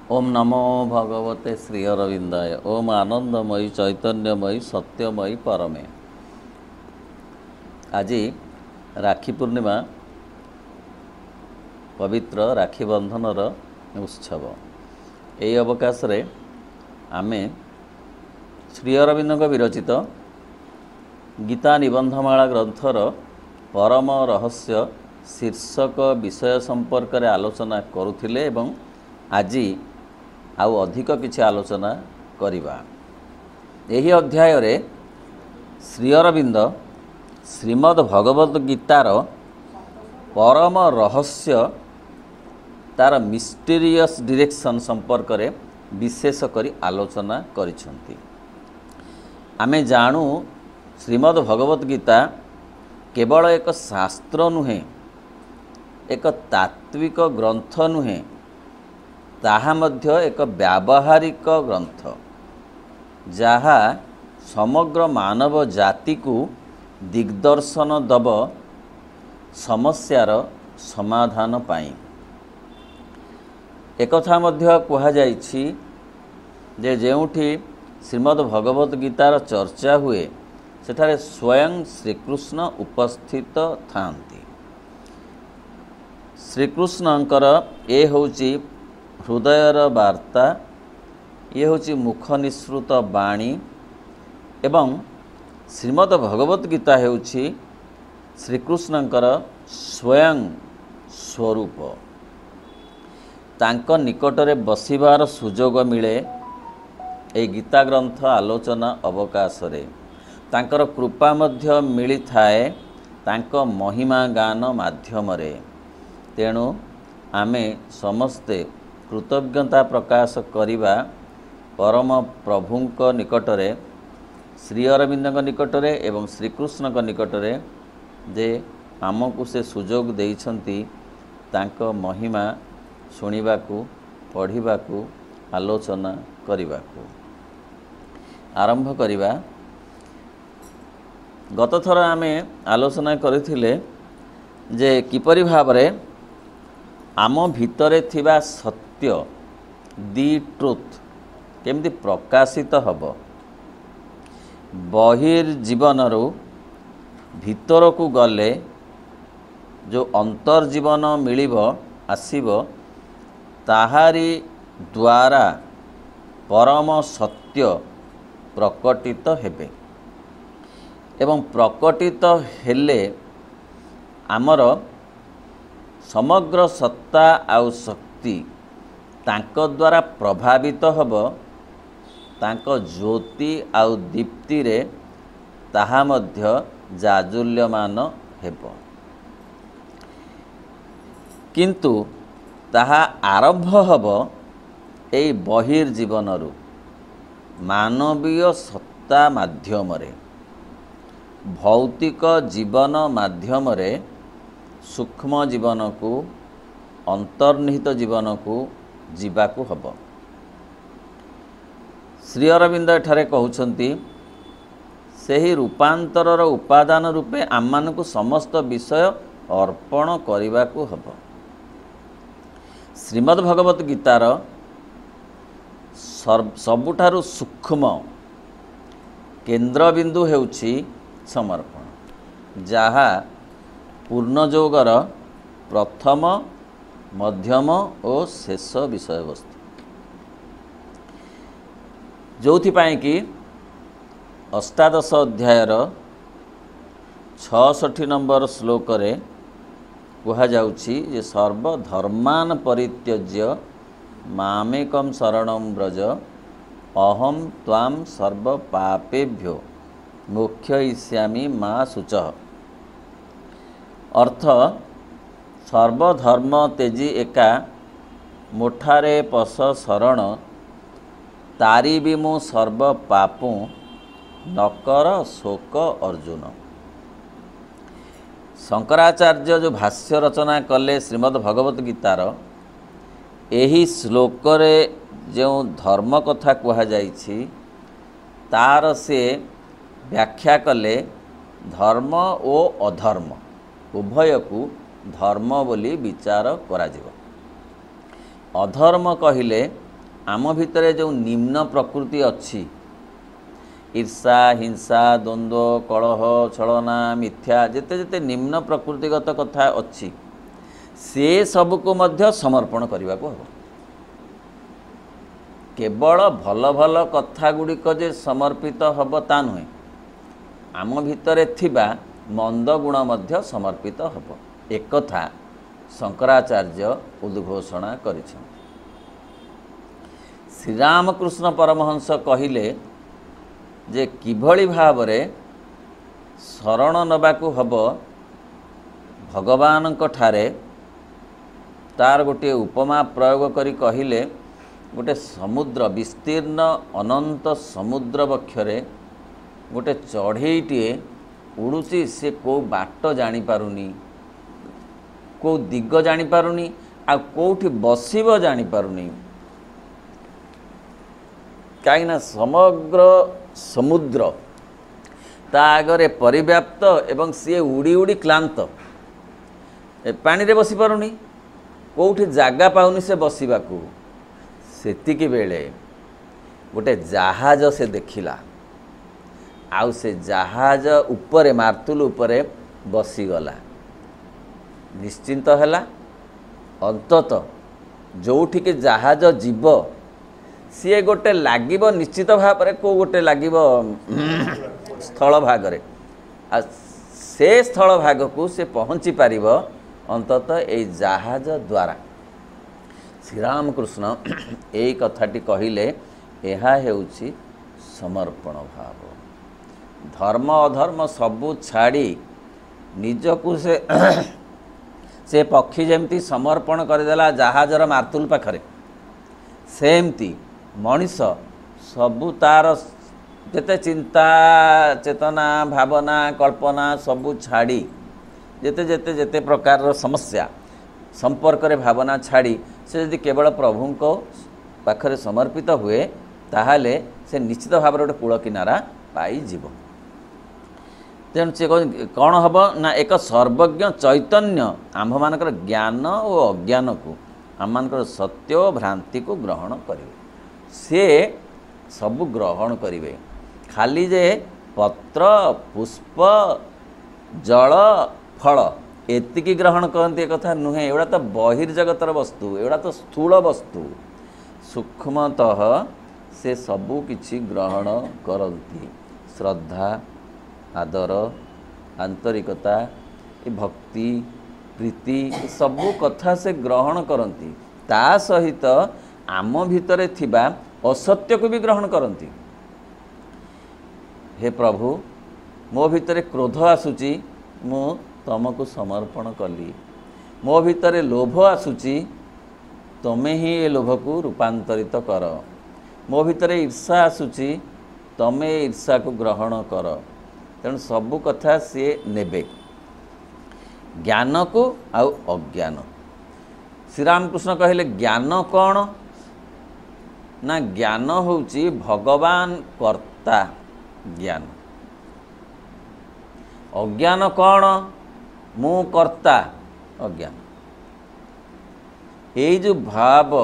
ओम नमो भगवते श्री अरविंदाय। ओम आनंदमयी चैतन्यमयी सत्यमयी परमे। आज राखी पूर्णिमा पवित्र राखी बंधनर उत्सव। यही अवकाश रे आमे श्री अरविंद विरचित गीता निबंधमाला ग्रंथर परम रहस्य शीर्षक विषय संपर्क में आलोचना करुथिले एवं आज आउ अधिक किछि आलोचना करिबा। एही अध्याय रे श्री अरविंद श्रीमद् भगवद गीतार परम रहस्य तार मिस्टीरियस डायरेक्शन संपर्क रे विशेष करी आलोचना करिसंती। आमे जानू श्रीमद् भगवद गीता केवल एक शास्त्र नुहे, एक तात्विक ग्रंथ नुहे, ताहा मध्य एक व्यावहारिक ग्रंथ जहा समग्र मानव जाति को दिग्दर्शन दब समस्यार समाधान पाई। एकथा मध्य कहा जाइछि जे जेउठी श्रीमद् भगवद गीतार चर्चा हुए सेठारे स्वयं श्रीकृष्ण उपस्थित थांती। श्रीकृष्णंकर ए होची हृदयर वार्ता, ये होची मुख निसृत बाणी एवं श्रीमद् भगवद गीता होची श्रीकृष्णंकर स्वयं स्वरूप। तांको निकटरे बसिबार सुजोग मिले ए गीता ग्रंथ आलोचना अवकाश रे। तांकर कृपा मध्य मिली थाए तांको महिमा गान माध्यम रे। तेणु आमे समस्ते कृतज्ञता प्रकाश करिबा परम प्रभुंक निकटरे, श्री अरविंदक निकटरे एवं श्रीकृष्णक निकटरे जे आमको से सुजोग देइछंती तांको महिमा शुणिबाकू, पढ़िबाकू, आलोचना करिबाकू। आरंभ करिबा। गत थर आमे आलोचना करिथिले जे किपरि भाबरे आम भितरे थिबा सत्य दी ट्रुथ केमती प्रकाशित हब। बहिर्जीवनरू भितर को गले जो अंतर्जीवन मिलिब आसीब ताहारी द्वारा परम सत्य प्रकटित हेबे एवं प्रकटित हेले आमर समग्र सत्ता आउ शक्ति तांको द्वारा प्रभावित हब। तांको ज्योति आउ दीप्ति रे ताहा मध्य जाजुल्यमान हेब। किंतु ताहा आरंभ हब एई बहिर्जीवनरू मानवीय सत्ता माध्यम रे, भौतिक जीवन माध्यम रे सूक्ष्म जीवन को, अंतर्निहित जीवन को जीवाकू हब। श्री अरविंद एठारे कहउछंती सेही रूपांतरर उपादान रूपे आममानकू समस्त विषय अर्पण करिबाकू हब। श्रीमद् भगवद गीतार सबुठारु सूक्ष्म केंद्रबिंदु हेउछि समर्पण, जहा पूर्णयोगर प्रथम, मध्यम और शेष विषय वस्तु। जोथिपाई कि अष्टादश अध्यायर 66 नंबर श्लोक रे कहा जाउछि जे सर्वधर्मान परित्यज्य मामेकं शरणं व्रज अहम त्वां सर्व पापेभ्यो मोक्षयिष्यामि मा शुचः। अर्थ सर्वधर्म तेजी एका मुठारे पस शरण तारी भी मु सर्व पापू नकर शोक अर्जुन। शंकराचार्य जो भाष्य रचना कले श्रीमद् भगवद गीतार एही श्लोक रे जो धर्म कथा कहा जाइछि तार से व्याख्या कले धर्म और अधर्म उभय को धर्म बोली विचार करा जिवो। अधर्म कहिले आम भितर जो निम्न प्रकृति अच्छी ईर्षा हिंसा द्वंद्व कलह छलना मिथ्या जिते जिते निम्न प्रकृतिगत कथा अच्छी से सबको मध्य समर्पण करने को हम केवल भल भल कथा गुड़िक जे समर्पित हम ता नुहे आम भितर थिबा मंद गुण मध्य समर्पित हम एक कथा शंकराचार्य उद्घोषणा करिछन। श्रीरामकृष्ण परमहंस कहिले जे किभଳି भावरे शरण नबाकू हब भगवानक ठारे तार गोटे उपमा प्रयोग करी कहिले गोटे समुद्र विस्तीर्ण अनंत समुद्र वक्षरे गोटे चढ़ईटीए उड़ुची से को बाट जानी पारुनी को दिग जानी पारुनी आ कोठी बसिब जानी पारुनी कहीं समग्र समुद्र ता आगरे परिव्याप्त एवं सी उड़ी उड़ी क्लांत पानी रे बसी पारुनी कोठी जागा पाउनी से बसिबाकू सेतिकी बेले गोटे जहाज से देखिला आउ से जहाज उपरे मार्तुल उपरे बसीगला निश्चिंत हैला अंतत जोठी के जहाज जीव सी गोटे लागिब निश्चित भाव में को गोटे लागिब स्थल भागरे आ से स्थल भाग को से पहुँची पारिब अंतत ए जहाज द्वारा। श्रीरामकृष्ण यही कथाटी कहिले एहा हेउछि समर्पण भाव धर्म अधर्म सबू छाड़ी निजकू से पक्षी जमती समर्पण करदेला जहाजर मार्तुल पाखरे सेमती मनीष सबू तार जेते चिंता चेतना भावना कल्पना सबू छाड़ी जेते जेते जेते प्रकार समस्या संपर्क रे भावना छाड़ी से यदि केवल प्रभु को पाखरे समर्पित हुए ताहाले से निश्चित भाव गोटे कूल किनारा पाई जीव। तेणु से कौन हम ना एक सर्वज्ञ चैतन्य आम्भ मानकर ज्ञान और अज्ञान को आम मानकर सत्य और भ्रांति को ग्रहण करेंगे से सबु ग्रहण करेंगे खाली जे पत्र पुष्प जल फल एतिकी ग्रहण करते कथा नुहे एवं तो बहिर्जगतर वस्तु एवं तो स्थूल वस्तु सूक्ष्मतः से सबू किछि ग्रहण करती श्रद्धा आदर आंतरिकता भक्ति प्रीति सबू कथा से ग्रहण करती ता सहित आम भितर थिबा असत्य को भी ग्रहण करती। हे प्रभु मो भितर क्रोध आसुची मु तुमको समर्पण कली मो भितर लोभ आसुची तमें ही ए लोभ को रूपांतरित कर मो भितर ईर्षा आसुची तमें ईर्षा को ग्रहण कर। तेणु सबू कथा सी नेबे ज्ञान को आउ अज्ञान। श्रीरामकृष्ण कहले ज्ञान कौन ना ज्ञान होउची भगवान कर्ता ज्ञान अज्ञान कौन मु कर्ता अज्ञान। ये जो भाव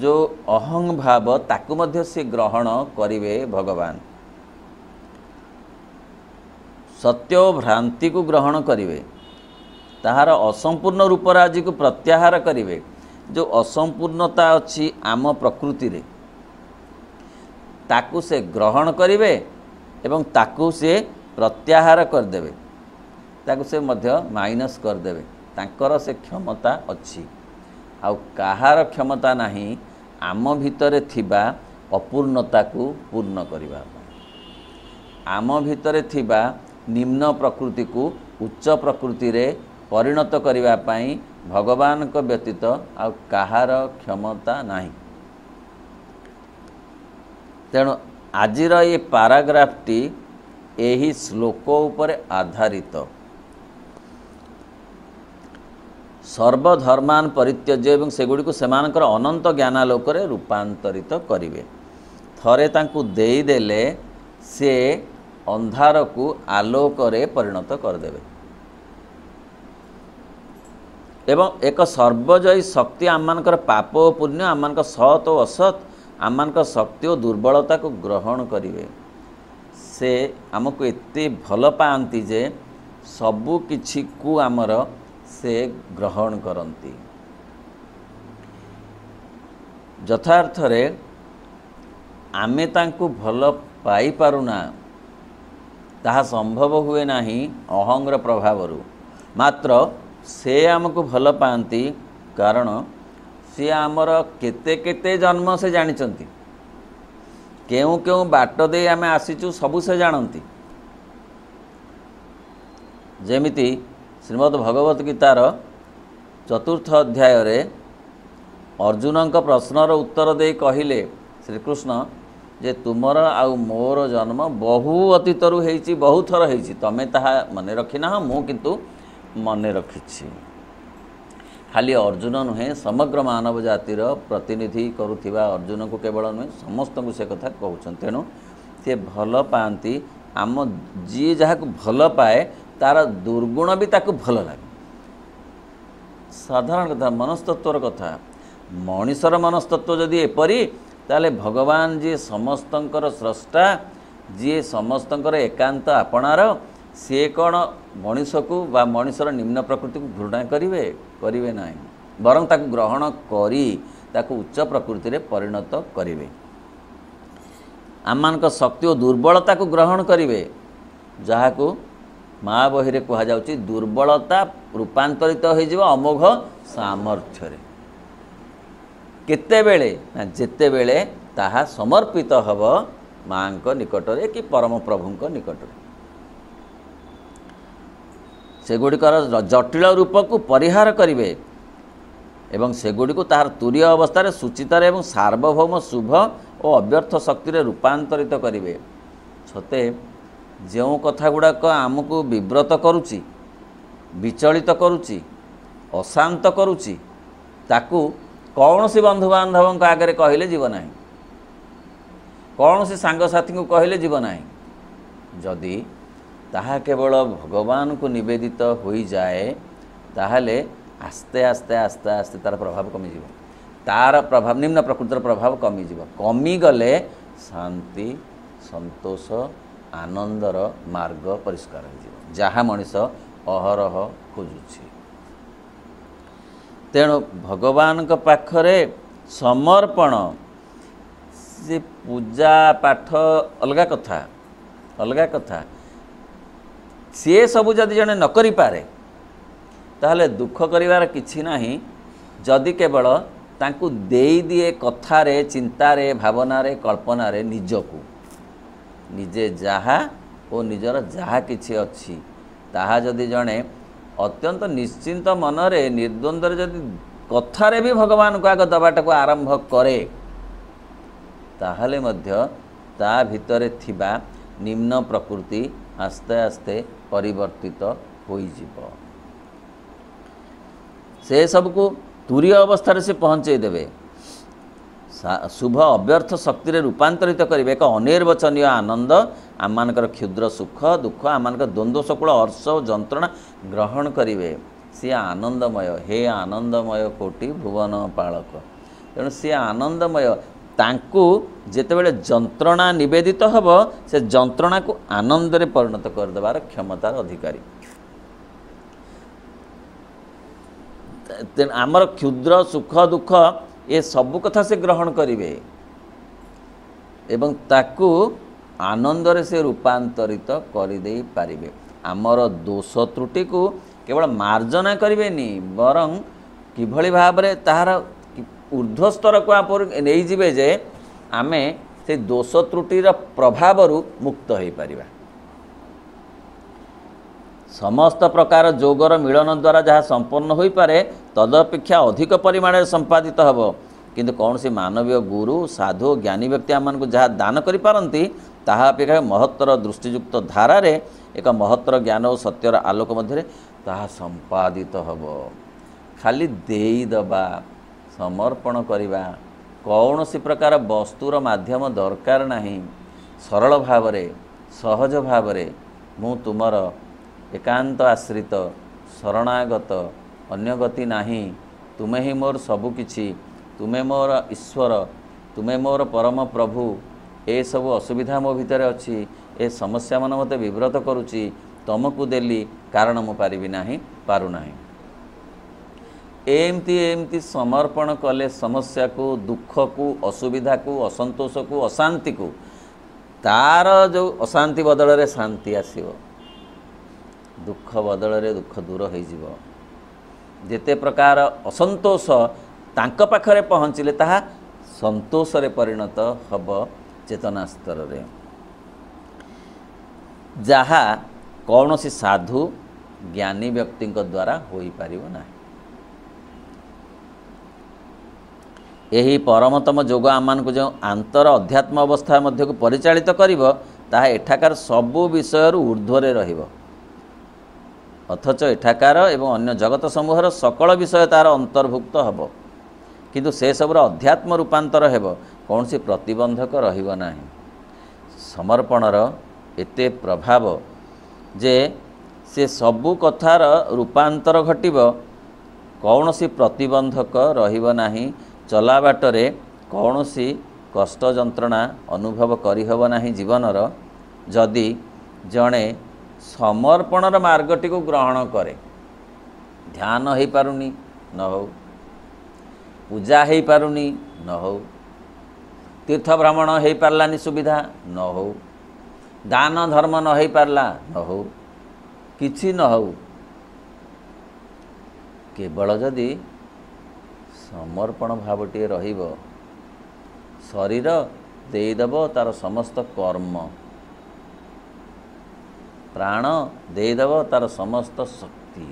जो अहं भाव ताकु मध्य से ग्रहण करिवे भगवान सत्य और भ्रांति को ग्रहण करिवे ताहार असंपूर्ण रूपराजी को प्रत्याहार करिवे जो असंपूर्णता अच्छी आम प्रकृति रे ताकू से ग्रहण करिवे एवं ताकू से प्रत्याहार करदेवे ताकू से मध्य माइनस करदेवे तांकर से क्षमता अच्छी आउ कहार क्षमता नहीं आम भितर थिबा अपूर्णता को पूर्ण करिवा आम भितर थिबा निम्न प्रकृति को उच्च प्रकृति रे परिणत करिवा पाई भगवान को व्यतीत आउ कहार क्षमता नहीं। तेणु आजिर ये पाराग्राफटी यही श्लोक उपर आधारित सर्वधर्मान परित्यज्य एवं सेगुड़ी को सेमानकर अनंत ज्ञानालोक रे रूपांतरित करिवे थरे तांकु देई देले से अंधार को आलोक रे परिणत करदेवे एवं एक सर्वजयी शक्ति आम मानकर पाप और पुण्य आम मान सत और असत आमक शक्ति और दुर्बलता को ग्रहण करेंगे। से आमको एते भल पाती जे सबु किछि को आमर से ग्रहण करती। यथार्थ रे आमे तांकु भल पाई पारुना ताहा संभव हुए नाही अहंग्र प्रभावरु। मात्र से आमको भल पाती कारण सी आमर केते केते जन्म से जानिचंती, केउ केउ बाट दे आमे आसीचु सबु से जानती। जेमिति श्रीमद् भगवत गीतार 4th अध्याय रे अर्जुन का प्रश्नर उत्तर दे कहिले श्रीकृष्ण जे तुमर आउ मोर जन्म बहु अतीतरु हेछि, बहु थर हेछि, तमे ताहा मने रखिना मु किंतु मने रखिछि। खाली अर्जुन नुहे समग्र मानव जातिर प्रतिनिधि करुथिबा अर्जुन को केवल नुहे समस्त को से कथा कहउछन। तेणु से भल पाती आम जी जहाँ भल पाए तार दुर्गुण भी ताकू भल लगे। साधारण कथा मनस्तत्वर कथा। मनीषर मनस्तत्व जदि एपरी ताले भगवान जी समस्तंकर स्रष्टा, जी समस्तंकर एकांत आपणार, सी कौन मनीष को बा मनीषर निम्न प्रकृति को घृणा करिवे करिवे नाही, बरं ताकू ग्रहण करी ताकू उच्च प्रकृति रे परिणत करिवे। आमक शक्ति और दुर्बलता को ग्रहण करिवे, जहाँ को माँ बही रे कहा जाउची दुर्बलता रूपांतरित हो जिवो अमोघ सामर्थ्य रे। केते बेले ना जेते बेले ताहा समर्पित हब माँ को निकट रे कि परम प्रभु को निकट रे। सेगुड़िकर जटिल रूप को परिहार करिवे एवं सेगुड़ी को तार तुरीय अवस्था सुचितार एवं सार्वभौम शुभ और अव्यर्थ शक्ति रे रूपांतरित करिवे। छते जो कथा गुड़ाक आमको विव्रत करुची, विचलित करुची, अशांत करुची, ताकू कौन सी बंधु बांधव आगे कहले जीव ना, कौन सी सांगसाथी को कहले जीव ना। जदि ताहा केवल भगवान को निवेदित हो जाए ताहले आस्ते आस्ते आस्ते आस्ते तार प्रभाव कमी जीव, तार प्रभाव निम्न प्रकृतिर प्रभाव कमी जीव। कमी गले शांति संतोष आनंदर मार्ग परिष्कार हो जहाँ मनीष अहरह खोजुछि। तेणु भगवान का पाखरे समर्पण से पूजा पाठ अलगा कथा, अलगा कथा। सी सबू जदि जड़े न करि पारे ताहले दुख करिवार किछि नाही। जदि केवल तांकु देई दिए कथारे, चिंतारे, भावनारे, कल्पनारे निजकू निजे जहा और निजर जहा किछि अछि ताहा जदि जड़े अत्यंत निश्चिंत मनरे निर्द्वंद्व जदि कथारे भी भगवान को आग दबाटा को आरंभ करे ताहले मध्य ता भितरे थिबा निम्न प्रकृति आस्ते आस्ते परिवर्तित होई जिवो। से सबको तुरीय अवस्था से पहुँचे देवे, शुभ अव्यर्थ शक्ति रे रूपांतरित करेंगे। एक अनिर्वचनीय आनंद आमମାନଙ୍କର क्षुद्र सुख दुख आमମାନଙ୍କର द्वंद्व सकूल हर्ष जंत्रणा ग्रहण करेंगे। सी आनंदमय, हे आनंदमय कोटि भुवन पालक। तेणु सी आनंदमय तांकु जेतेबेले जंत्रणा निवेदित हब से जंत्रणा को आनंद रे परिणत कर देबार क्षमतार अधिकारी। आमर क्षुद्र सुख दुख ये सब कथा से ग्रहण करेंगे एवं ताकू आनंद रे से रूपांतरित करदे पारिबे। आमर दोष त्रुटि को केवल मार्जना करेंगे बरं किभली भाव रे ताहार ऊर्ध्वस्तर को आप नहीं जिबे जे आमे से दोष त्रुटिर प्रभाव मुक्त हो पारिबा। समस्त प्रकार जोगर मिलन द्वारा जहाँ संपन्न हो पारे तदपेक्षा अधिक परिमाण संपादित हब। किंतु कौन सी मानवीय गुरु साधु ज्ञानी व्यक्ति आम को जहाँ दान करिपारंती ताहा अपेक्षा महत्तर दृष्टियुक्त धारा रे एक महत्तर ज्ञान और सत्यर आलोक मध्य ताहा संपादित हब। खाली देई दबा समर्पण करिबा कौन सी प्रकार वस्तुर माध्यम दरकार नहीं। सरल भाव रे सहज भाव रे मु तुमर एकांत आश्रित शरणागत अन्य गति नाही, तुमे ही मोर सबुकिछि, तुमे मोर ईश्वर तुमे मोर परम प्रभु ए सब असुविधा मो भितर अच्छी ए समस्या मन मते विव्रत करुच्ची तुमको देली कारण मु पारिबी नाही पारु नाही। एमती एमती समर्पण कले समस्या को दुख को असुविधा को असंतोष को अशांति को तार जो अशांति बदल रे शांति आसीबो दुख बदल रे दुख दूर हो जिवो जेते प्रकार असंतोष तांक पाखरे पहुँचले ताहा संतोष रे परिणत हब चेतना स्तर रे जहा कौनसी साधु ज्ञानी व्यक्ति द्वारा हो पारिबो नाही। यही परमतम जोग आमान को जो आंतर अध्यात्म अवस्था मध्य को परिचालित करिवो ताहा एठाकार सबु विषय ऊर्ध्वरे रहिबो अथच एठाकार एवं अन्य जगत समूहर सकल विषय तार अंतर्भुक्त हब किंतु से सबुर अध्यात्म रूपांतर हेब कौन सी प्रतिबंधक रहिबो नाही। समर्पणर एते प्रभाव जे से सबु कथार रूपांतर घटिबो कौन सी प्रतिबंधक रहिबो नाही। चला बाटरे कौन सी कष्ट जंत्रणा अनुभव करिहब नाही जीवनर जदि जड़े समर्पणर मार्गटी को ग्रहण करे। ध्यान हो पारुनी न हो पूजा हो पारुनी न हो तीर्थ भ्रमण हो पारलानी सुविधा न हो दान धर्म न हो पारला न हो किछि न हो केवल जदि समर्पण भावटी रहिबो शरीर देदेव तार समस्त कर्म प्राण देदेव तार समस्त शक्ति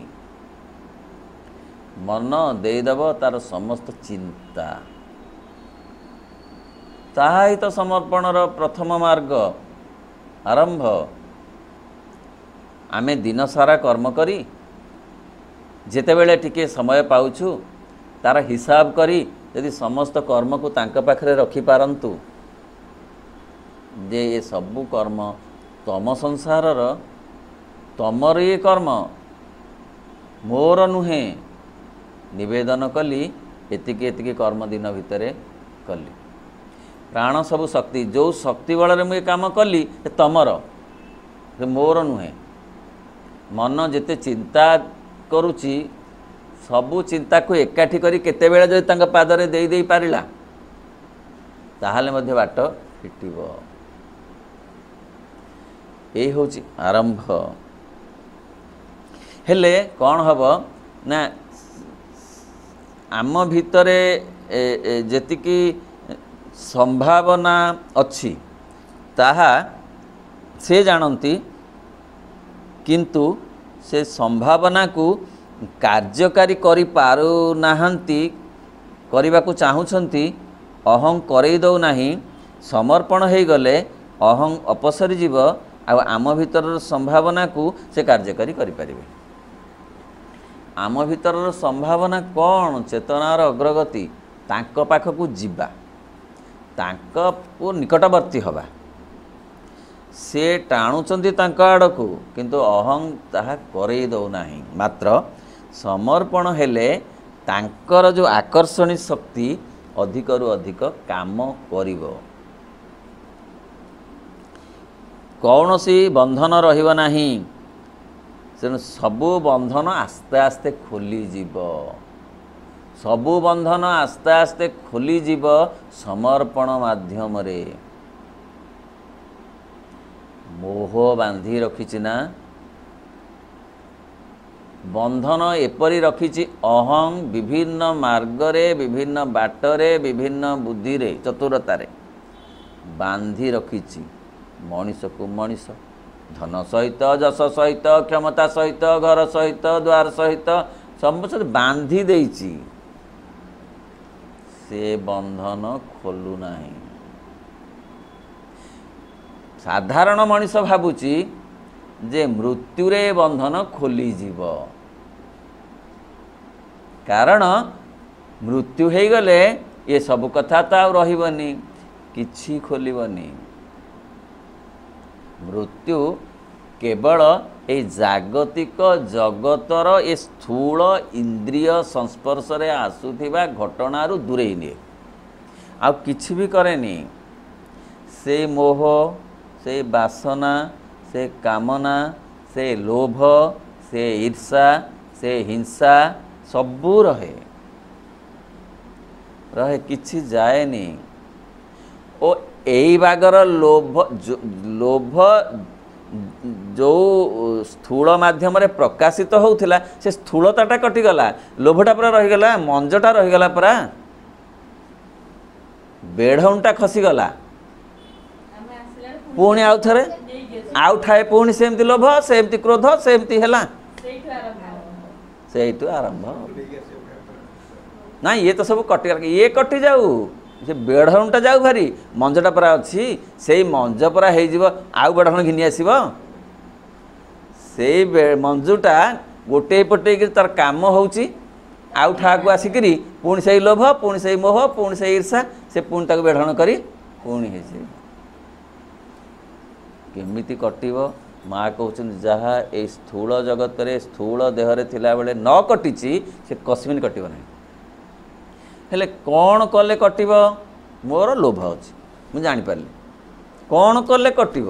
मन देदेव तार समस्त चिंता ताहा ही तो समर्पणर प्रथम मार्ग आरंभ। आमे दिन सारा कर्म करी जेतेबेले टिके समय पाउछु तार हिसाब करी यदि समस्त कर्म को तांका पाखरे रखी पारंतु जे ये सबु कर्म तम संसारर तमर ये कर्म मोर नुहे निवेदन कली एतिकी एतिकी कर्म दिन भितरे कली प्राण सबु शक्ति जो शक्ति बल मुझे काम कली तमर मोर नुहे मन जेते चिंता करुची सबु चिंता को एकाठी करी केते बेले जदि तांका पादरे देई देई पारिला ताहाले मध्य बाट फिटिबो। एई होची आरंभ हेले कौन हब ना आम भितरे जेतिकी संभावना अच्छी ताहा से जानती किंतु से संभावना को कार्यकारी करि पारु नाहंती करिबा को चाहुछंती अहं करई दौ नाही समर्पण हो गले अहं अपसरी जीव आम भीतर संभावना को से कार्यकारी करि परिबे। आम भीतर संभावना कौन चेतनार अग्रगति तांको पाखकू जीवा तांको को निकटवर्ती हवा से टाणुचंती तांको आड़कू किंतु अहं ताहा करई दौ नाही मात्र समर्पण हेले तांकर जो आकर्षणी शक्ति अधिक रु अधिक काम करिवो कौनसी बंधन रहिबो नाही तेणु सबु बंधन आस्ते आस्ते खोली जीव सबु बंधन आस्ते आस्ते खोली जीव समर्पण माध्यम रे मोह बांधी रखिछि ना बंधन एपरी रखिछि अहं विभिन्न मार्गरे विभिन्न बाटरे विभिन्न बुद्धिरे चतुरतारे बांधी रखिछि मनीष को मनीष धन सहित जस सहित क्षमता सहित घर सहित द्वार सहित समस्त बांधी देइछि से बंधन खोलु नाही। साधारण मनीष भाबुछि जे मृत्युरे बंधन खोली जीव कारण मृत्यु हो गले ये सब कथा तो आ रहिबनी किछि खोलिबनी मृत्यु केवल ए जागतिक जगतर ए स्थूल इंद्रिय संस्पर्श रे आसुथिबा घटनारू दूरेई निए ଆଉ କିଛି ବି କରେନି। ସେ ମୋହ, ସେ ବାସନା, ସେ କାମନା, ସେ ଲୋଭ, ସେ ଈର୍ଷା, ସେ ହିଂସା ସବୁ ରହେ କିଛି ଯାଏନି। ଓ ଏଇ ବାଗର ଲୋଭ ଯେଉଁ ସ୍ଥୂଳ ମାଧ୍ୟମରେ ପ୍ରକାଶିତ ହେଉଥିଲା ସେ ସ୍ଥୂଳତାଟା କଟିଗଲା, ଲୋଭଟା ପୁରା ରହିଗଲା, ମଞ୍ଜଟା ରହିଗଲା, ପରା ବେଢ଼ଉଁଟା ଖସିଗଲା। ପୁଣି ଆଉ ଥରେ ଆଉ ଠାଏ ପୁଣି ସେମିତି ଲୋଭ, ସେମିତି କ୍ରୋଧ, ସେମିତି ହେଲା, ସେଇଠୁ ଆରମ୍ଭ। ନାଇଁ ଇଏ ତ ସବୁ କଟିଗଲା, ଇଏ କଟିଯାଉ, ସେ ବେଢ଼ଉଁଟା ଯାଉ ଭାରି, ମଞ୍ଜଟା ପରା ଅଛି, ସେଇ ମଞ୍ଜ ପରା ହେଇଯିବ, ଆଉ ବେଢ଼ଉଁ ଘିନି ଆସିବ। ସେଇ ମଞ୍ଜୁଟା ଗୋଟିଏ ପଟେଇକି ତାର କାମ ହେଉଛି, ଆଉ ଠାକୁ ଆସିକିରି ପୁଣି ସେଇ ଲୋଭ, ପୁଣି ସେଇ ମୋହ, ପୁଣି ସେଇ ଈର୍ଷା, ସେ ପୁଣି ତାକୁ ବେଢ଼ଣ କରି ପୁଣି ହେଇଯିବ। କେମିତି କଟିବ? ମା କହୁଛନ୍ତି ଯାହା ଏଇ ସ୍ଥୂଳ ଜଗତରେ ସ୍ଥୂଳ ଦେହରେ ଥିଲାବେଳେ ନ କଟିଛି ସେ କସ୍ମିନ୍ କଟିବ ନାହିଁ। ହେଲେ କ'ଣ କଲେ କଟିବ? ମୋର ଲୋଭ ଅଛି, ମୁଁ ଜାଣିପାରିଲି। କ'ଣ କଲେ କଟିବ?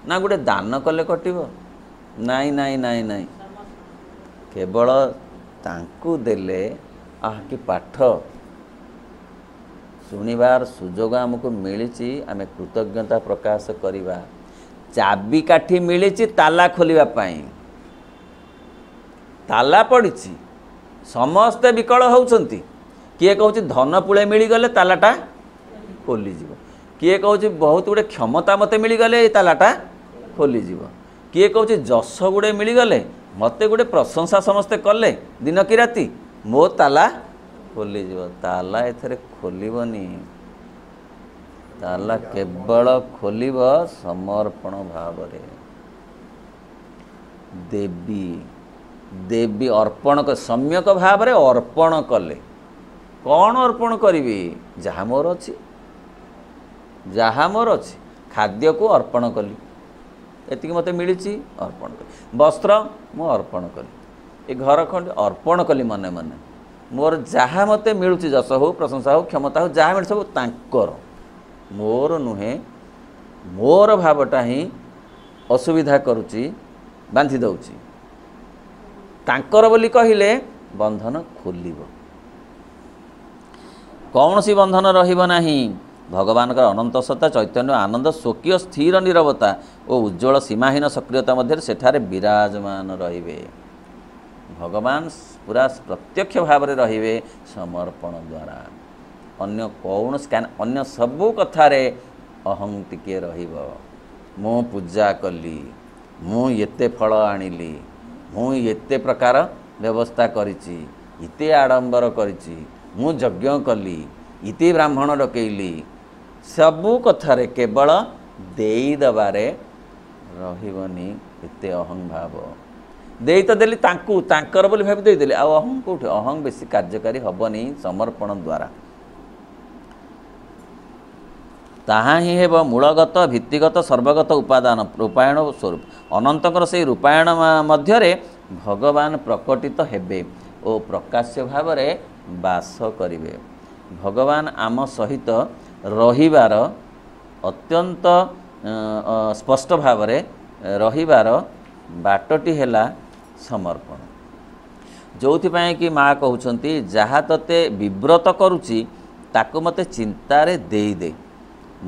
ନା ଗୋଟେ ଦାନ କଲେ କଟିବ? ନାଇଁ ନାଇଁ ନାଇଁ ନାଇଁ, କେବଳ ତାଙ୍କୁ ଦେଲେ କି ପାଠ ଶୁଣିବାର ସୁଯୋଗ ଆମକୁ ମିଳିଛି, ଆମେ କୃତଜ୍ଞତା ପ୍ରକାଶ କରିବା। ଚାବିକାଠି ମିଳିଛି ତାଲା ଖୋଲିବା ପାଇଁ, ତାଲା ପଡ଼ିଛି, ସମସ୍ତେ ବିକଳ ହେଉଛନ୍ତି। କିଏ କହୁଛି ଧନ ପୁଳେ ମିଳିଗଲେ ତାଲାଟା ଖୋଲିଯିବ, କିଏ କହୁଛି ବହୁତ ଗୁଡ଼ିଏ କ୍ଷମତା ମୋତେ ମିଳିଗଲେ ଏଇ ତାଲାଟା ଖୋଲିଯିବ, କିଏ କହୁଛି ଯଶ ଗୁଡ଼େ ମିଳିଗଲେ, ମୋତେ ଗୋଟେ ପ୍ରଶଂସା ସମସ୍ତେ କଲେ ଦିନ କି ରାତି, ମୋ ତାଲା ଖୋଲିଯିବ। ତାଲା ଏଥିରେ ଖୋଲିବନି, ତାଲା କେବଳ ଖୋଲିବ ସମର୍ପଣ ଭାବରେ। ଦେବୀ ଅର୍ପଣ ସମ୍ୟକ ଭାବରେ ଅର୍ପଣ କଲେ। କ'ଣ ଅର୍ପଣ କରିବି? ଯାହା ମୋର ଅଛି, ଯାହା ମୋର ଅଛି। ଖାଦ୍ୟକୁ ଅର୍ପଣ କଲି, ଏତିକି ମୋତେ ମିଳିଛି, ଅର୍ପଣ କଲି। ବସ୍ତ୍ର ମୁଁ ଅର୍ପଣ କଲି, ଏ ଘର ଖଣ୍ଡେ ଅର୍ପଣ କଲି ମନେ ମନେ। ମୋର ଯାହା ମୋତେ ମିଳୁଛି, ଯଶ ହେଉ, ପ୍ରଶଂସା ହେଉ, କ୍ଷମତା ହେଉ, ଯାହା ମିଳୁଛି ସବୁ ତାଙ୍କର, ମୋର ନୁହେଁ। ମୋର ଭାବଟା ହିଁ ଅସୁବିଧା କରୁଛି, ବାନ୍ଧି ଦେଉଛି। ତାଙ୍କର ବୋଲି କହିଲେ ବନ୍ଧନ ଖୋଲିବ, କୌଣସି ବନ୍ଧନ ରହିବ ନାହିଁ। ଭଗବାନଙ୍କର ଅନନ୍ତ ସତ୍ତା, ଚୈତନ୍ୟ, ଆନନ୍ଦ, ସ୍ୱକୀୟ ସ୍ଥିର ନିରବତା ଓ ଉଜ୍ଜ୍ୱଳ ସୀମାହୀନ ସକ୍ରିୟତା ମଧ୍ୟରେ ସେଠାରେ ବିରାଜମାନ ରହିବେ। ଭଗବାନ ପୁରା ପ୍ରତ୍ୟକ୍ଷ ଭାବରେ ରହିବେ ସମର୍ପଣ ଦ୍ୱାରା। ଅନ୍ୟ କୌଣସି ଅନ୍ୟ ସବୁ କଥାରେ ଅହଂ ଟିକିଏ ରହିବ। ମୁଁ ପୂଜା କଲି, ମୁଁ ଏତେ ଫଳ ଆଣିଲି, ମୁଁ ଏତେ ପ୍ରକାର ବ୍ୟବସ୍ଥା କରିଛି, ଏତେ ଆଡ଼ମ୍ବର କରିଛି, ମୁଁ ଯଜ୍ଞ କଲି, ଇତି ବ୍ରାହ୍ମଣ ଡକେଇଲି, ସବୁ କଥାରେ କେବଳ ଦେଇଦେବାରେ ରହିବନି ଏତେ ଅହଂ ଭାବ। ଦେଇ ତ ଦେଲି ତାଙ୍କୁ, ତାଙ୍କର ବୋଲି ଭାବି ଦେଇଦେଲି, ଆଉ ଅହଂ କେଉଁଠି? ଅହଂ ବେଶୀ କାର୍ଯ୍ୟକାରୀ ହେବନି ସମର୍ପଣ ଦ୍ୱାରା। ତାହା ହିଁ ହେବ ମୂଳଗତ, ଭିତ୍ତିଗତ, ସର୍ବଗତ ଉପାଦାନ, ରୂପାୟଣ ସ୍ୱରୂପ। ଅନନ୍ତଙ୍କର ସେହି ରୂପାୟଣ ମଧ୍ୟରେ ଭଗବାନ ପ୍ରକଟିତ ହେବେ ଓ ପ୍ରକାଶ୍ୟ ଭାବରେ ବାସ କରିବେ। ଭଗବାନ ଆମ ସହିତ ରହିବାର ଅତ୍ୟନ୍ତ ସ୍ପଷ୍ଟ ଭାବରେ ରହିବାର ବାଟଟି ହେଲା ସମର୍ପଣ। ଯେଉଁଥିପାଇଁ କି ମା କହୁଛନ୍ତି ଯାହା ତତେ ବିବ୍ରତ କରୁଛି ତାକୁ ମୋତେ ଚିନ୍ତାରେ ଦେଇଦେ,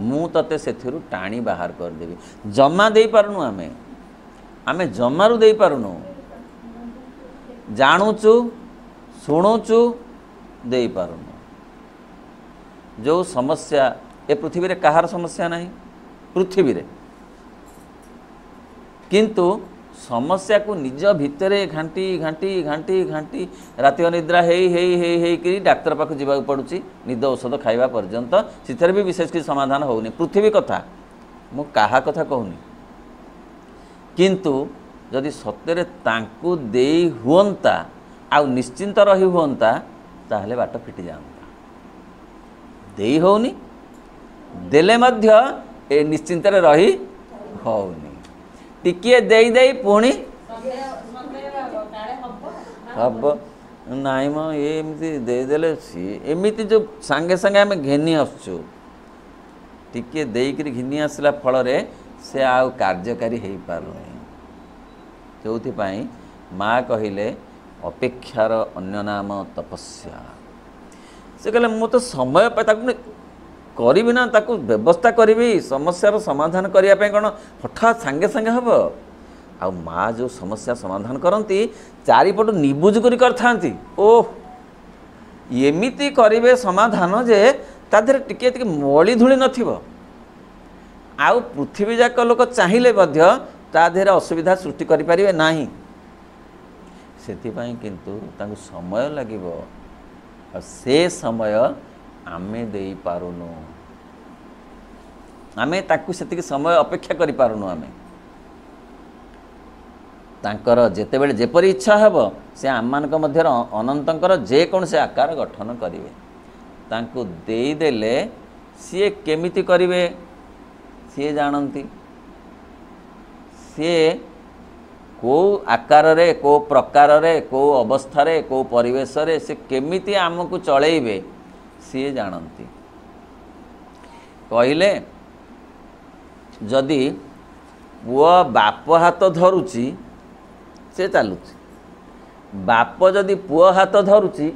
ମୁଁ ତତେ ସେଥିରୁ ଟାଣି ବାହାର କରିଦେବି। ଜମା ଦେଇପାରୁନୁ, ଆମେ ଜମାରୁ ଦେଇପାରୁନୁ। ଜାଣୁଛୁ, ଶୁଣୁଛୁ, ଦେଇପାରୁନୁ। ଯେଉଁ ସମସ୍ୟା ଏ ପୃଥିବୀରେ କାହାର ସମସ୍ୟା ନାହିଁ ପୃଥିବୀରେ, କିନ୍ତୁ ସମସ୍ୟାକୁ ନିଜ ଭିତରେ ଘାଣ୍ଟି ଘାଣ୍ଟି ଘାଣ୍ଟି ଘାଣ୍ଟି ରାତି ଅନିଦ୍ରା ହେଇକରି ଡାକ୍ତର ପାଖକୁ ଯିବାକୁ ପଡ଼ୁଛି, ନିଦ ଔଷଧ ଖାଇବା ପର୍ଯ୍ୟନ୍ତ। ସେଥିରେ ବି ବିଶେଷ କିଛି ସମାଧାନ ହେଉନି। ପୃଥିବୀ କଥା, ମୁଁ କାହା କଥା କହୁନି। କିନ୍ତୁ ଯଦି ସତରେ ତାଙ୍କୁ ଦେଇ ହୁଅନ୍ତା ଆଉ ନିଶ୍ଚିନ୍ତ ରହି ହୁଅନ୍ତା, ତାହେଲେ ବାଟ ଫିଟିଯାଆନ୍ତା। ଦେଇ ହେଉନି, ଦେଲେ ମଧ୍ୟ ଏ ନିଶ୍ଚିନ୍ତରେ ରହି ହେଉନି। ଟିକିଏ ଦେଇ ଦେଇ ପୁଣି ହବ। ନାଇଁ ମ ଇଏ ଏମିତି ଦେଇଦେଲେ ସିଏ ଏମିତି ଯେଉଁ ସାଙ୍ଗେ ସାଙ୍ଗେ ଆମେ ଘେନି ଆସୁଛୁ, ଟିକିଏ ଦେଇକରି ଘିନି ଆସିଲା ଫଳରେ ସେ ଆଉ କାର୍ଯ୍ୟକାରୀ ହେଇପାରୁନି। ଯେଉଁଥିପାଇଁ ମା କହିଲେ ଅପେକ୍ଷାର ଅନ୍ୟ ନାମ ତପସ୍ୟା। ସେ କହିଲେ ମୁଁ ତ ସମୟ ପାଇ ତାକୁ କରିବି ନା, ତାକୁ ବ୍ୟବସ୍ଥା କରିବି ସମସ୍ୟାର ସମାଧାନ କରିବା ପାଇଁ। କ'ଣ ହଠାତ୍ ସାଙ୍ଗେ ସାଙ୍ଗେ ହେବ? ଆଉ ମା ଯେଉଁ ସମସ୍ୟା ସମାଧାନ କରନ୍ତି ଚାରିପଟୁ ନିବୁଜ କରି କରିଥାନ୍ତି। ଓଃ, ଏମିତି କରିବେ ସମାଧାନ ଯେ ତା ଦେହରେ ଟିକେ ଟିକେ ମଳି ଧୂଳି ନଥିବ। ଆଉ ପୃଥିବୀ ଯାକ ଲୋକ ଚାହିଁଲେ ମଧ୍ୟ ତା ଦେହରେ ଅସୁବିଧା ସୃଷ୍ଟି କରିପାରିବେ ନାହିଁ। ସେଥିପାଇଁ କିନ୍ତୁ ତାଙ୍କୁ ସମୟ ଲାଗିବ, ଆଉ ସେ ସମୟ ଆମେ ଦେଇପାରୁନୁ। ଆମେ ତାକୁ ସେତିକି ସମୟ ଅପେକ୍ଷା କରିପାରୁନୁ। ଆମେ ତାଙ୍କର ଯେତେବେଳେ ଯେପରି ଇଚ୍ଛା ହେବ ସେ ଆମମାନଙ୍କ ମଧ୍ୟରେ ଅନନ୍ତଙ୍କର ଯେକୌଣସି ଆକାର ଗଠନ କରିବେ। ତାଙ୍କୁ ଦେଇଦେଲେ ସିଏ କେମିତି କରିବେ ସିଏ ଜାଣନ୍ତି। ସିଏ କେଉଁ ଆକାରରେ, କେଉଁ ପ୍ରକାରରେ, କେଉଁ ଅବସ୍ଥାରେ, କେଉଁ ପରିବେଶରେ ସେ କେମିତି ଆମକୁ ଚଳେଇବେ ସିଏ ଜାଣନ୍ତି। କହିଲେ ଯଦି ପୁଅ ବାପ ହାତ ଧରୁଛି ସେ ଚାଲୁଛି, ବାପ ଯଦି ପୁଅ ହାତ ଧରୁଛି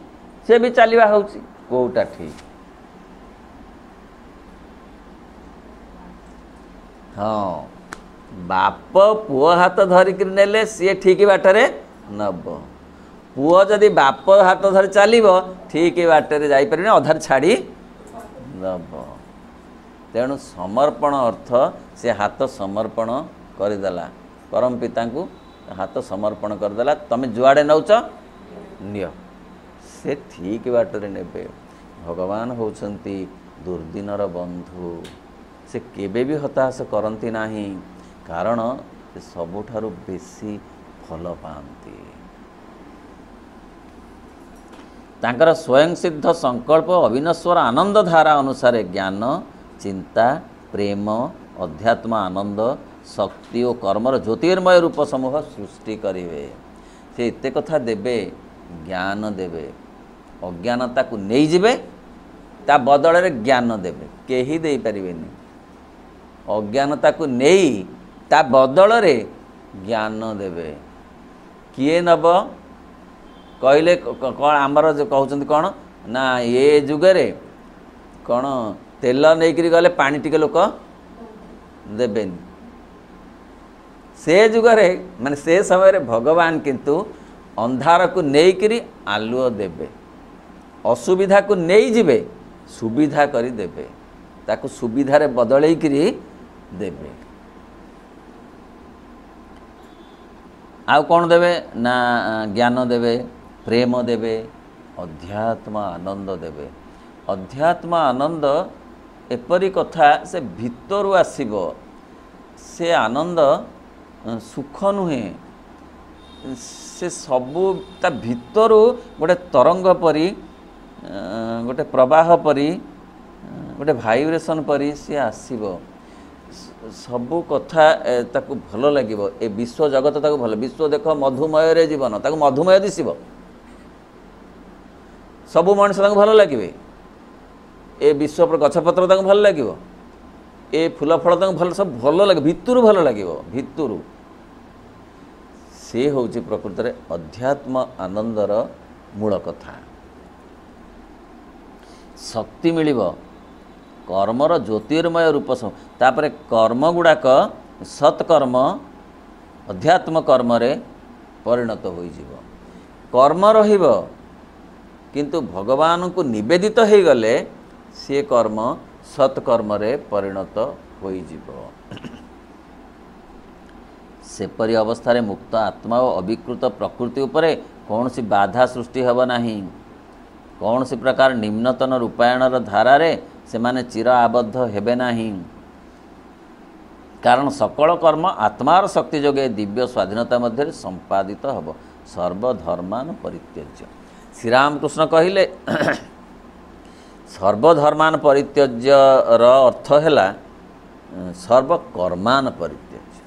ସେ ବି ଚାଲିବା ହେଉଛି। କେଉଁଟା ଠିକ୍? ହଁ, ବାପ ପୁଅ ହାତ ଧରିକିରି ନେଲେ ସିଏ ଠିକ୍ ବାଟରେ ନେବ। ପୁଅ ଯଦି ବାପ ହାତ ଧରି ଚାଲିବ ଠିକ୍ ବାଟରେ ଯାଇପାରିବନି, ଅଧାରେ ଛାଡ଼ି ଦେବ। ତେଣୁ ସମର୍ପଣ ଅର୍ଥ ସେ ହାତ ସମର୍ପଣ କରିଦେଲା, ପରମ ପିତାଙ୍କୁ ହାତ ସମର୍ପଣ କରିଦେଲା। ତମେ ଯୁଆଡ଼େ ନେଉଛ ନିଅ, ସେ ଠିକ୍ ବାଟରେ ନେବେ। ଭଗବାନ ହେଉଛନ୍ତି ଦୁର୍ଦିନର ବନ୍ଧୁ। ସେ କେବେ ବି ହତାଶ କରନ୍ତି ନାହିଁ, କାରଣ ସେ ସବୁଠାରୁ ବେଶୀ ଭଲ ପାଆନ୍ତି। ତାଙ୍କର ସ୍ୱୟଂସିଦ୍ଧ ସଂକଳ୍ପ ଅବିନଶ୍ୱର ଆନନ୍ଦ ଧାରା ଅନୁସାରେ ଜ୍ଞାନ, ଚିନ୍ତା, ପ୍ରେମ, ଅଧ୍ୟାତ୍ମ ଆନନ୍ଦ, ଶକ୍ତି ଓ କର୍ମର ଜ୍ୟୋତିର୍ମୟ ରୂପ ସମୂହ ସୃଷ୍ଟି କରିବେ। ସେ ଏତେ କଥା ଦେବେ, ଜ୍ଞାନ ଦେବେ, ଅଜ୍ଞାନତାକୁ ନେଇଯିବେ, ତା ବଦଳରେ ଜ୍ଞାନ ଦେବେ। କେହି ଦେଇପାରିବେନି। ଅଜ୍ଞାନତାକୁ ନେଇ ତା ବଦଳରେ ଜ୍ଞାନ ଦେବେ। କିଏ ନେବ କହିଲେ? କ'ଣ ଆମର କହୁଛନ୍ତି କ'ଣ ନା, ଏ ଯୁଗରେ କ'ଣ ତେଲ ନେଇକରି ଗଲେ ପାଣି ଟିକେ ଲୋକ ଦେବେନି। ସେ ଯୁଗରେ ମାନେ ସେ ସମୟରେ ଭଗବାନ କିନ୍ତୁ ଅନ୍ଧାରକୁ ନେଇକରି ଆଲୁଅ ଦେବେ, ଅସୁବିଧାକୁ ନେଇଯିବେ, ସୁବିଧା କରିଦେବେ, ତାକୁ ସୁବିଧାରେ ବଦଳେଇକିରି ଦେବେ। ଆଉ କ'ଣ ଦେବେ ନା ଜ୍ଞାନ ଦେବେ, ପ୍ରେମ ଦେବେ, ଅଧ୍ୟାତ୍ମ ଆନନ୍ଦ ଦେବେ। ଅଧ୍ୟାତ୍ମ ଆନନ୍ଦ ଏପରି କଥା, ସେ ଭିତରୁ ଆସିବ। ସେ ଆନନ୍ଦ ସୁଖ ନୁହେଁ, ସେ ସବୁ ତା ଭିତରୁ ଗୋଟେ ତରଙ୍ଗ ପରି, ଗୋଟେ ପ୍ରବାହ ପରି, ଗୋଟେ ଭାଇବ୍ରେସନ୍ ପରି ସିଏ ଆସିବ। ସବୁ କଥା ତାକୁ ଭଲ ଲାଗିବ। ଏ ବିଶ୍ୱ ଜଗତ ତାକୁ ଭଲ। ବିଶ୍ୱ ଦେଖ ମଧୁମୟରେ ଜୀବନ, ତାକୁ ମଧୁମୟ ଦିଶିବ। ସବୁ ମଣିଷ ତାଙ୍କୁ ଭଲ ଲାଗିବେ। ଏ ବିଶ୍ୱ ଗଛପତ୍ର ତାଙ୍କୁ ଭଲ ଲାଗିବ, ଏ ଫୁଲ ଫଳ ତାଙ୍କୁ ଭଲ, ସବୁ ଭଲ ଲାଗେ, ଭିତରୁ ଭଲ ଲାଗିବ। ଭିତରୁ ସେ ହେଉଛି ପ୍ରକୃତରେ ଅଧ୍ୟାତ୍ମ ଆନନ୍ଦର ମୂଳ କଥା। ଶକ୍ତି ମିଳିବ, କର୍ମର ଜ୍ୟୋତିର୍ମୟ ରୂପ। ତାପରେ କର୍ମ ଗୁଡ଼ାକ ସତ୍କର୍ମ ଅଧ୍ୟାତ୍ମ କର୍ମରେ ପରିଣତ ହୋଇଯିବ। କର୍ମ ରହିବ, କିନ୍ତୁ ଭଗବାନଙ୍କୁ ନିବେଦିତ ହୋଇଗଲେ ସେ କର୍ମ ସତ୍କର୍ମରେ ପରିଣତ ହୋଇଯିବ। ସେପରି ଅବସ୍ଥାରେ ମୁକ୍ତ ଆତ୍ମା ଓ ଅବିକୃତ ପ୍ରକୃତି ଉପରେ କୌଣସି ବାଧା ସୃଷ୍ଟି ହେବ ନାହିଁ। କୌଣସି ପ୍ରକାର ନିମ୍ନତନ ରୂପାୟଣର ଧାରାରେ ସେମାନେ ଚିର ଆବଦ୍ଧ ହେବେ ନାହିଁ, କାରଣ ସକଳ କର୍ମ ଆତ୍ମାର ଶକ୍ତି ଯୋଗେ ଦିବ୍ୟ ସ୍ୱାଧୀନତା ମଧ୍ୟରେ ସମ୍ପାଦିତ ହେବ। ସର୍ବଧର୍ମାନ ପରିତ୍ୟଜ୍ୟ। ଶ୍ରୀରାମକୃଷ୍ଣ କହିଲେ ସର୍ବଧର୍ମାନ ପରିତ୍ୟଜ୍ୟର ଅର୍ଥ ହେଲା ସର୍ବକର୍ମାନ ପରିତ୍ୟଜ୍ୟ।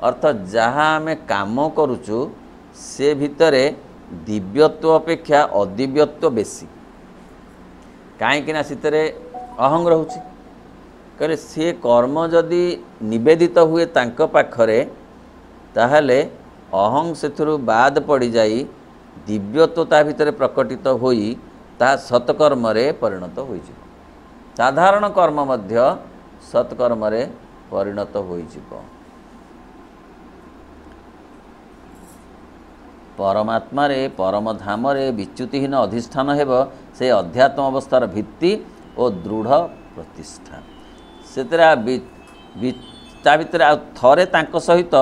ଅର୍ଥ ଯାହା ଆମେ କାମ କରୁଛୁ ସେ ଭିତରେ दिव्यत्व अपेक्षा अदिव्यत्व बेसी कहीं से अहंग रोचे कहले सी कर्म जदि निवेदित हुए तांक पाखरे ताहले अहंग से बाद पड़ जाई दिव्यत्व ता भितर प्रकटित होई ता सत्कर्म परिणत हो साधारण कर्म मध्य सत्कर्म परिणत हो परमात्मा रे परम धाम रे विच्युतिहीन अधिष्ठान हेब से अध्यात्म अवस्थार भित्ति और दृढ़ प्रतिष्ठा से भितर थरे तांको सहित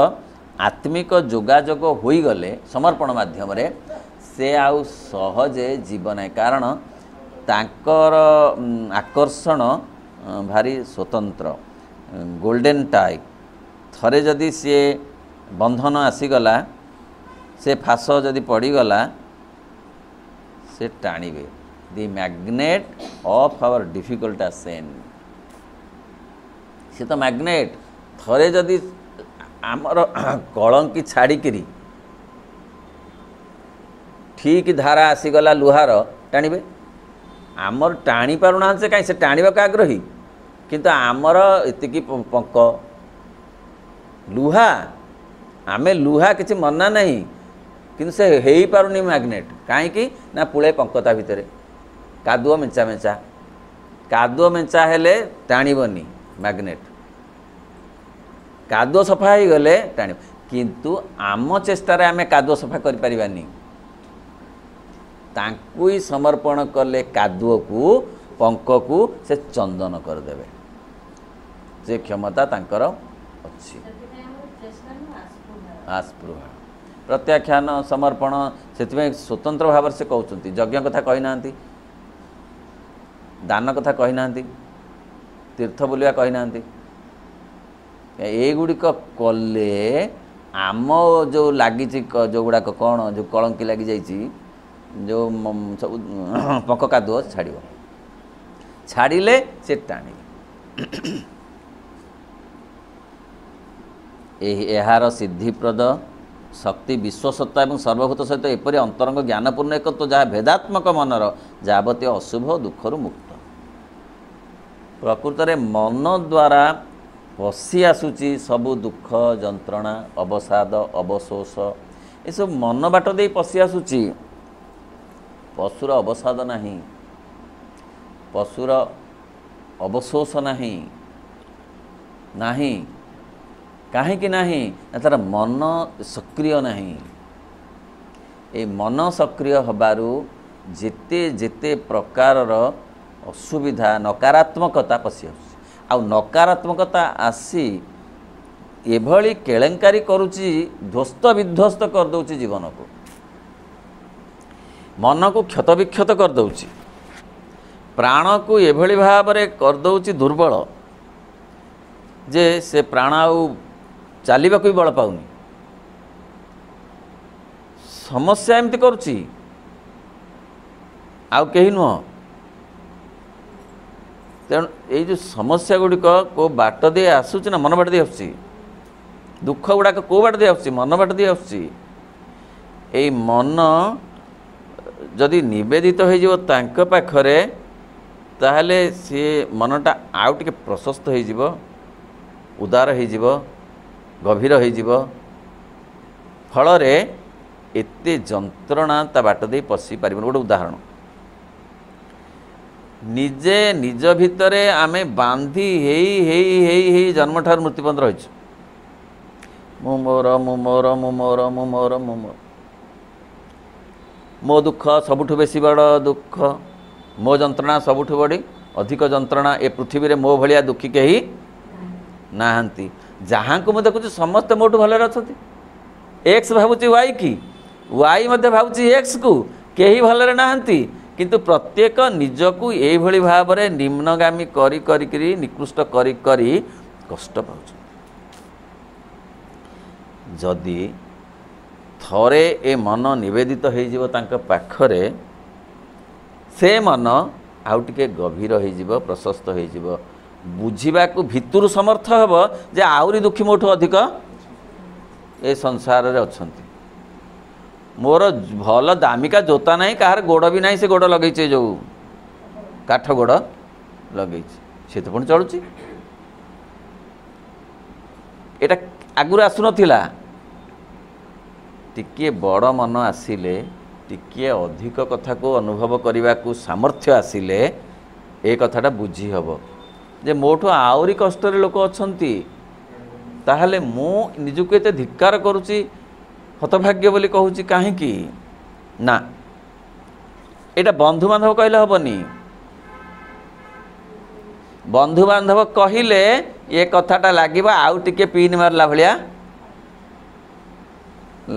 आत्मिक जोगाजोग होई गले समर्पण माध्यम रे से आउ सहजे जीवन कारण तांकर आकर्षण भारी स्वतंत्र गोल्डन टाइप थरे जदि सी बंधन आसीगला से फास जदि पड़ीगला से टाणिबे the magnet of our difficult ascend से तो मैग्नेट थरे जदि आमर कलंकी छाड़िकी ठीक धारा आसीगला लुहार टाणिबे आमर टाणी पारुना से कहीं से टाणिबाक आग्रही किंतु आमर एतिकी पंक लुहा आमे लुहा किसी मना नहीं किंतु से हो पारुनी मैग्नेट कहीं ना पुले पंकता भितर कादुओ मेंचा मेंचा कादुओ मेंचा हेले टाणिबनी मैग्नेट कादुओ सफा हो गले टाणी किंतु आम चेष्टार आमे कादुओ सफा कर परिबानी तांकु ही समर्पण कले कादुओ को पंक को से चंदन करदेवे से क्षमता तांकर अच्छी आस्पृहा प्रत्याख्यान समर्पण से स्वतंत्र भाव से कहते यज्ञ कथा कही ना दान कथा कही ना तीर्थ बुलिया कही ना एगुड़िक कले आम जो लगी जो गुड़ाक कौन जो कलंकी लगी जाइए जो सब पंक कादुओ छाड़िले से टाणी यार सिद्धिप्रद शक्ति विश्वसत्ता और सर्वभूत सहित एपरी अंतरंग ज्ञानपूर्ण एक तो जहाँ भेदात्मक मनर जावतीय अशुभ दुखर मुक्त प्रकृत में मन द्वारा पशि आसूची सबु दुख जंत्रणा अवसाद अवशोष ये सब मन बाट दे पशि आसूची पशुर अवसाद नहीं पशुर अवशोष नहीं कहीं नहीं तार मन सक्रिय नहीं ए मन सक्रिय हबारू जेते जेते प्रकारर असुविधा नकारात्मकता पशि आ नकारात्मकता आसी एभली केलेंकारी करुची ध्वस्त विध्वस्त कर दउची जीवन को मन को क्षत विक्षत कर दउची प्राण को एभली भाव रे कर दउची दुर्बल जे से प्राण आउ चलने भी बल पाऊनी समस्या एमती करुच्ची आउ कहीं नुह तेणु ये जो समस्या गुड़िक को बाट दे आसूँ ना मन बाट दे आस दुख गुड़ाक कौ बाट दे आस मन बाट दे आस मन जदि निवेदित हो पाखरे ताहले सी मनटा आउ टिके प्रशस्त हो उदार हो गभीर हो फल एते जंत्रणा ता बाट दे पशि पार गोटे उदाहरण निजे निज भितर आमे बांधी हेई जन्म ठार मृत्यु पर्यंत रही मु मोर मु मोर मु मोर मु मोर मु मोर मो दुख सबुठु बेसी बड़ दुख मो जंत्रणा सबुठु बड़ी अधिक जंत्रणा ए पृथ्वी रे मो भलिया दुखी कहीं नाहांती जहाँ को मैं देखुची समस्त मोटू भले अच्छा एक्स भावुची वाई की वाई भावुची एक्स को कहीं भले नहांती किंतु प्रत्येक निजकू यही भाव में निम्नगामी करी निकृष्ट करी कष्ट पाउछ जदि थरे ए मन निवेदित हो पाखरे से मन आउ टिके गभीर हो प्रशस्त हो बुझा भितरु समर्थ हेब जे आउरी दुखी मोठू अधिक ए संसार रे अछंती मोर भल दामिका जोता नहीं कहार गोड़ भी नहीं से गोड़ लगे जो काठ गोड़ लगे सी तो पुणी चलुची एटा आगुर आसुन टिके बड़ मन आसिले टिके अधिक कथा को अनुभव करने को सामर्थ्य आसिले ए कथाटा बुझी हब जे मोठो आउरी कष्ट लोक अच्छी ताहले मु निजको एते धिक्कार करुची हतभाग्य बोली कहूँ कहीं ना एटा बंधु बांधव कहले हबनी बंधु बांधव कहले ये कथाटा लागिबा आउ टिके पीन मारला भलिया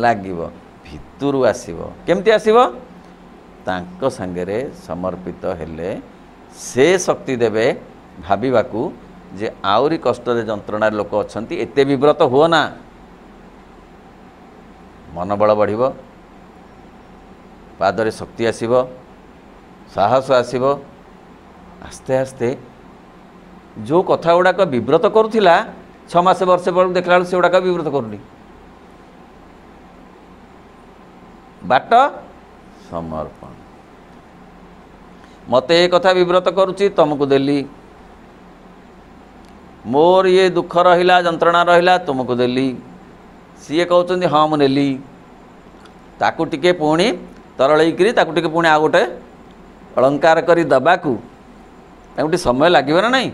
लागिबो भितरु आसीबो केमती आसीबो तांको संगरे समर्पित हेले से शक्ति देवे भाबिबाकू जे आउरी कष्ट जंत्रणा लोक अच्छी एते विव्रत हुओ ना मनोबल बढ़िबो पादरे शक्ति आसीबो साहस आसीबो आस्ते आस्ते जो कथा गुड़ाक विव्रत करुला 6 मास वर्ष पर देखला से गुड़ाक विव्रत करूनी बाट समर्पण मते ये कथा विव्रत करुची तुमको देली मोर ये दुख रहिला जंत्रणा रहिला तुमको देली सी कहते हाँ मुझे नेली ताकू टिके पुणी तरलैकरी ताकू टिके पुणी आ गोटे अलंकार करी दबाकू गोटे समय लगे ना नहीं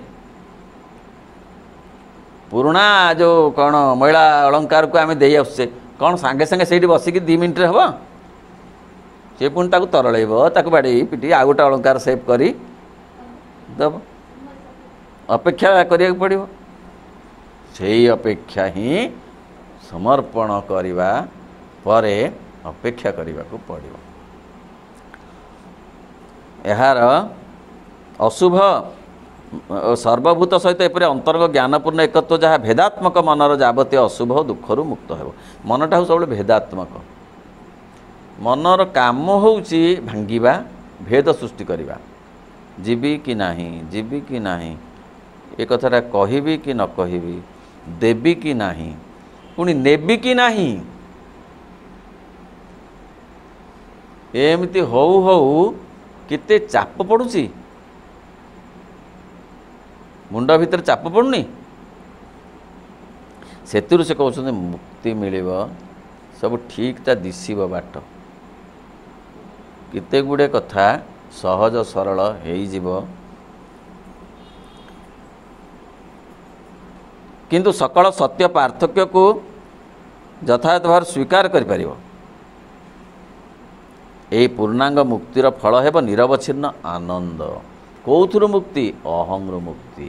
पुराणा जो कौन महिला अलंकार को आम दे आसुचे कौन सांगे सांगे से बसिक 2 मिनट हम सी पुणी ताकू तरलैब ताकू बाड़ी पिटी आ गोटे अलंकार सेव करी दब अपेक्षा करिया पड़ो से अपेक्षा ही समर्पण करिबा परे अपेक्षा करिबा को पड़ो यार अशुभ सर्वभूत सहित एपरि अंतर्ग ज्ञानपूर्ण एकत्व जहाँ भेदात्मक मनर जावतीय अशुभ दुखरु मुक्त हो मनटा हूँ सब भेदात्मक मनर काम होउची भांगिबा भेद सृष्टि करिबा जीवी कि नाही जीवी कि नाही ए कथाटा कहिबी कि न कहिबी देबी कि नाही पुणी नेबी कि नाही एमती हऊ हऊ केते चाप पड़ुची मुंड भीतर चाप पड़ुनी सेतुरु से कहउछन्ते मुक्ति मिलिबो सब ठीकटा दिसिबो बाट केते गुडे कथा सहज सरल हेई जीवो किंतु सकल सत्य पार्थक्य को यथायथ भाव स्वीकार कर पारिबो एई पूर्णांग मुक्तिर फल हेब निरवच्छिन्न आनंद कौथुर मुक्ति अहंगु मुक्ति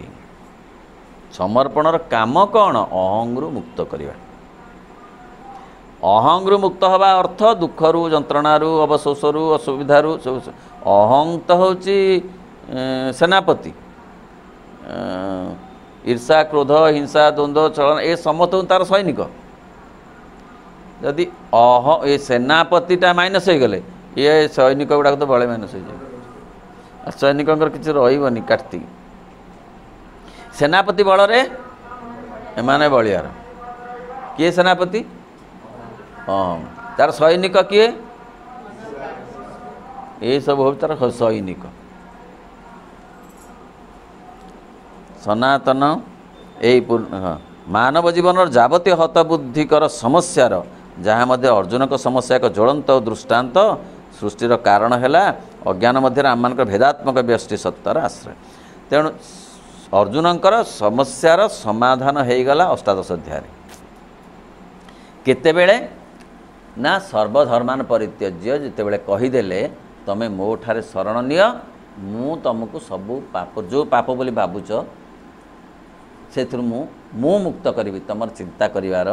समर्पणर काम कौन अहंगु मुक्त करिबा अहंगु मुक्त हवा अर्थ दुखरु जंत्रणारु अवशोषरु असुविधारु अहंग तो होची सेनापति ईर्षा क्रोध हिंसा द्वंद्व चलन ए समस्त तार सैनिक जदि ये सेनापतिटा माइनस हो गले ये सैनिक गुड़ाक तो बड़े माइनस हो जाए सैनिक किसी रही कार्तिक सेनापति बल रे एमाने बलियार किए सेनापति हाँ तार सैनिक किए ये सब हो तार सैनिक सनातन हाँ मानव जीवन जावतीय हतबुद्धिकर समस्यार जहाँ मध्य अर्जुन को समस्या एक ज्वलंत दृष्टांत सृष्टिर कारण है अज्ञान मध्य आम भेदात्मक व्यष्टि सत्तार आश्रय तेणु अर्जुनकर समस्यार समाधान हो गला अष्टादश अध्याय केतेबेले ना सर्वधर्मान परित्यज्य जितेबेले कहीदेले तमे मो ठारे शरण निय मु तुमको सबू पाप जो पाप बोली भावुच से मु मुक्त करी तुम चिंता करिवार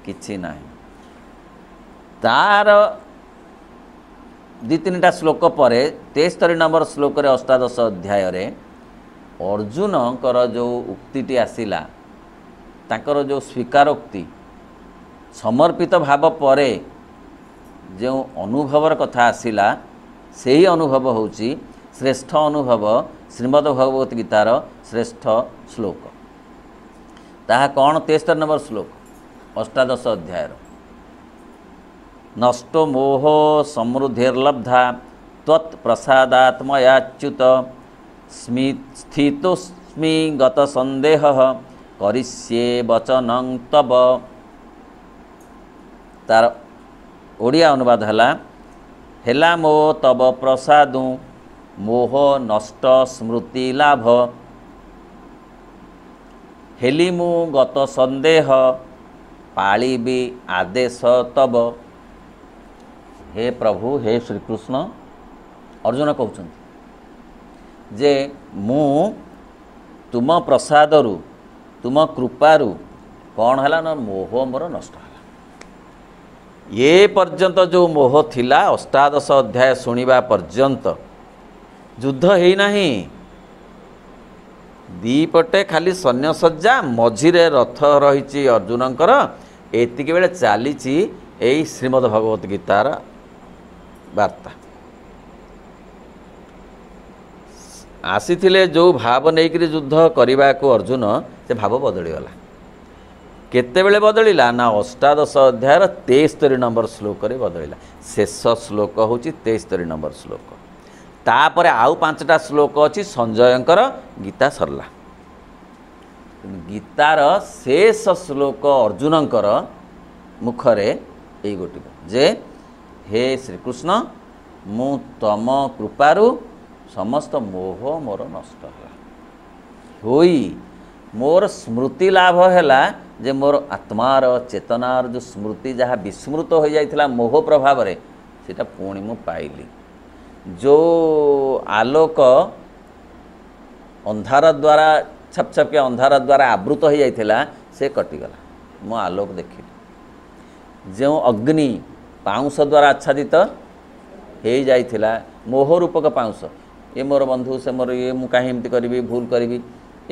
किछि नाही तार 2-3टा श्लोक पर 73 नंबर श्लोक रे अष्टादश अध्याय रे अर्जुनकर जो उक्तिटी आसिला ताकर जो स्वीकारोक्ति समर्पित भाव परे जो अनुभवर कथा आसिला से ही अनुभव होची श्रेष्ठ अनुभव श्रीमद् भगवत गीतार श्रेष्ठ श्लोक ताहा कौन 73 नंबर श्लोक अष्टादश अध्याय नष्टो मोह समृद्धिर्लब्धा त्वत्प्रसादात्मयाच्युत स्थितोस्मि गत संदेह करिष्ये वचनं तब। तार ओडिया अनुवाद हैला मो तब प्रसादु मोह नष्ट स्मृति लाभ हेली मु गत संदेह पाळिबी आदेश तब। हे प्रभु हे श्रीकृष्ण अर्जुन कहते जे मु तुम प्रसादरु तुम कृपारु कौन है ना मोह मोर नष्ट है। ये पर्यंत जो मोह थिला अष्टादश अध्याय शुणा पर्यंत युद्ध है नहीं दीपटे खाली सैन्य सज्जा मझिरे रथ रही अर्जुनकर एतिक बेले चली श्रीमद् भगवत गीतार वार्ता आसी जो भाव नहीं युद्ध करने को अर्जुन से भाव बदलीगला केतेबेले बदलिला ना अष्टादश अध्यायर 73 नंबर श्लोक रे बदलिला। शेष श्लोक हूँ 73 नंबर श्लोक तापर आउ 5टा श्लोक अच्छी संजयंकर गीता सरला गीतार शेष श्लोक अर्जुनंकर मुखरे यही गोटे जे हे श्रीकृष्ण मु तम कृपारु समस्त मोह मोर नष्ट है होई मोर स्मृति लाभ है जे मोर आत्मार चेतनार जो स्मृति जहाँ विस्मृत हो जाइथिला मोह प्रभाव रे सेटा पुणी मु पाइली जो आलोक अंधार द्वारा छप छप के अंधार द्वारा आवृत हो जाइथिला से कटिगला मु आलोक देखिली जो अग्नि पाउंस द्वारा आच्छादित हो जाइथिला मोह रूपक पाउंस ये मोर बंधु से मोर ये मु कहीं एमती करी भूल करी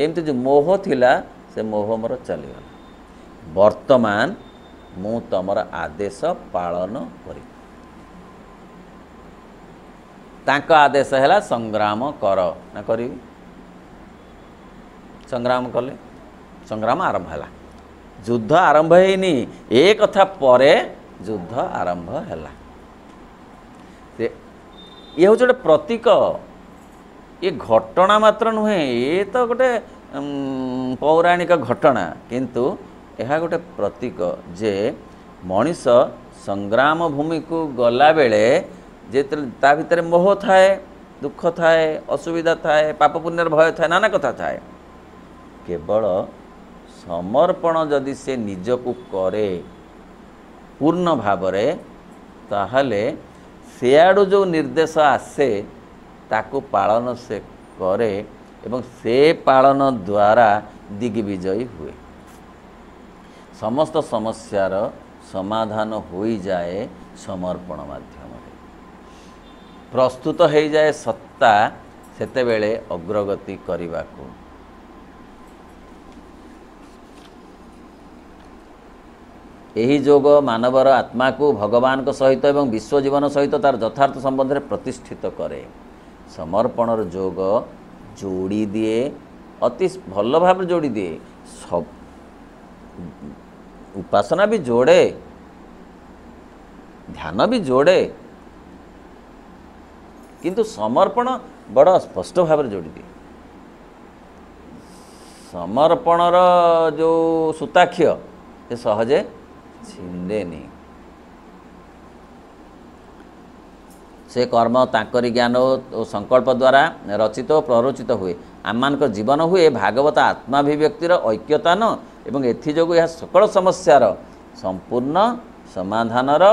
एमती जो मोह थिला से मोह मोर चलीगला वर्तमान मु तमर आदेश पालन करी तांका आदेश है संग्राम कर ना करी संग्राम कले संग्राम आरंभ है युद्ध आरंभ हैनी ए कथा परे युद्ध आरंभ है ये हूँ गोटे प्रतीक ये घटना मात्र नुहे ये तो गोटे पौराणिक घटना किंतु यह गोटे प्रतीक जे मनीष संग्राम भूमि को गला बेले जे ता भितर मोह थाए दुख थाए असुविधा थाए पाप पुण्यर भय थाए नाना कथा थाए केवल समर्पण जदि से निजको करे पूर्ण भावरे ताहले सियाड़ू जो निर्देश आसे ताकू पालन से करे एवं से पालन द्वारा दिग्विजयी हुए समस्त समस्यार समाधान हो जाए समर्पण माध्यम प्रस्तुत हो जाए सत्ता सेतेबेले अग्रगति करने को यही जोग मानवर आत्मा को भगवान को सहित एवं विश्व जीवन सहित तार यथार्थ संबंध में प्रतिष्ठित करे समर्पणर जोग जोड़ी दिए अति भल भाव जोड़ी दिए सब उपासना भी जोड़े ध्यान भी जोड़े किंतु समर्पण बड़ स्पष्ट भाव जोड़ी दिए समर्पणर जो सूताक्ष ये सहजे छिंडेनी से कर्म तांकरी ज्ञान और संकल्प द्वारा रचित और प्ररोचित हुए आम मान जीवन हुए भागवत आत्माभिव्यक्तिर ऐक्यता न एवं एथिजोगु यह सकल समस्यार संपूर्ण समाधानर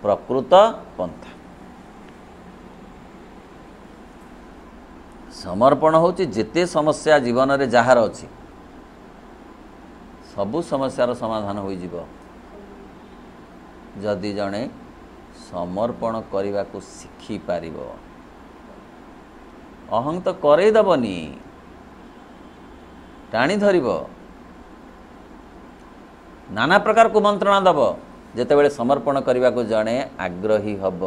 प्रकृत पंथा समर्पण होची जेते समस्या जीवन रे जहार अछि सबु समस्यार समाधान होई जिवो जदि जणे समर्पण करने को शिखी पार अहं तो करईदबनी टाणी धर नाना प्रकार को मंत्रणा दब जितेबाला समर्पण करने को जड़े आग्रही हब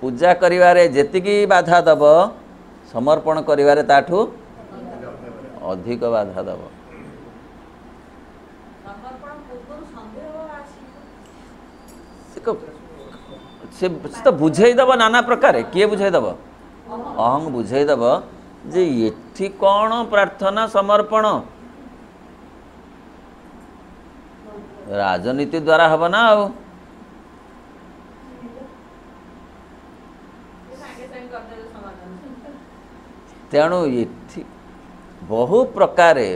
पूजा करिवारे जेतिकी बाधा दब समर्पण करिवारे ताठू अधिक बाधा दब से तो बुझेदब नाना प्रकार किए बुझेदब अहं बुझेदब जे एठी कौन प्रार्थना समर्पण राजनीति द्वारा हम ना आ तेणु ये बहु प्रकारे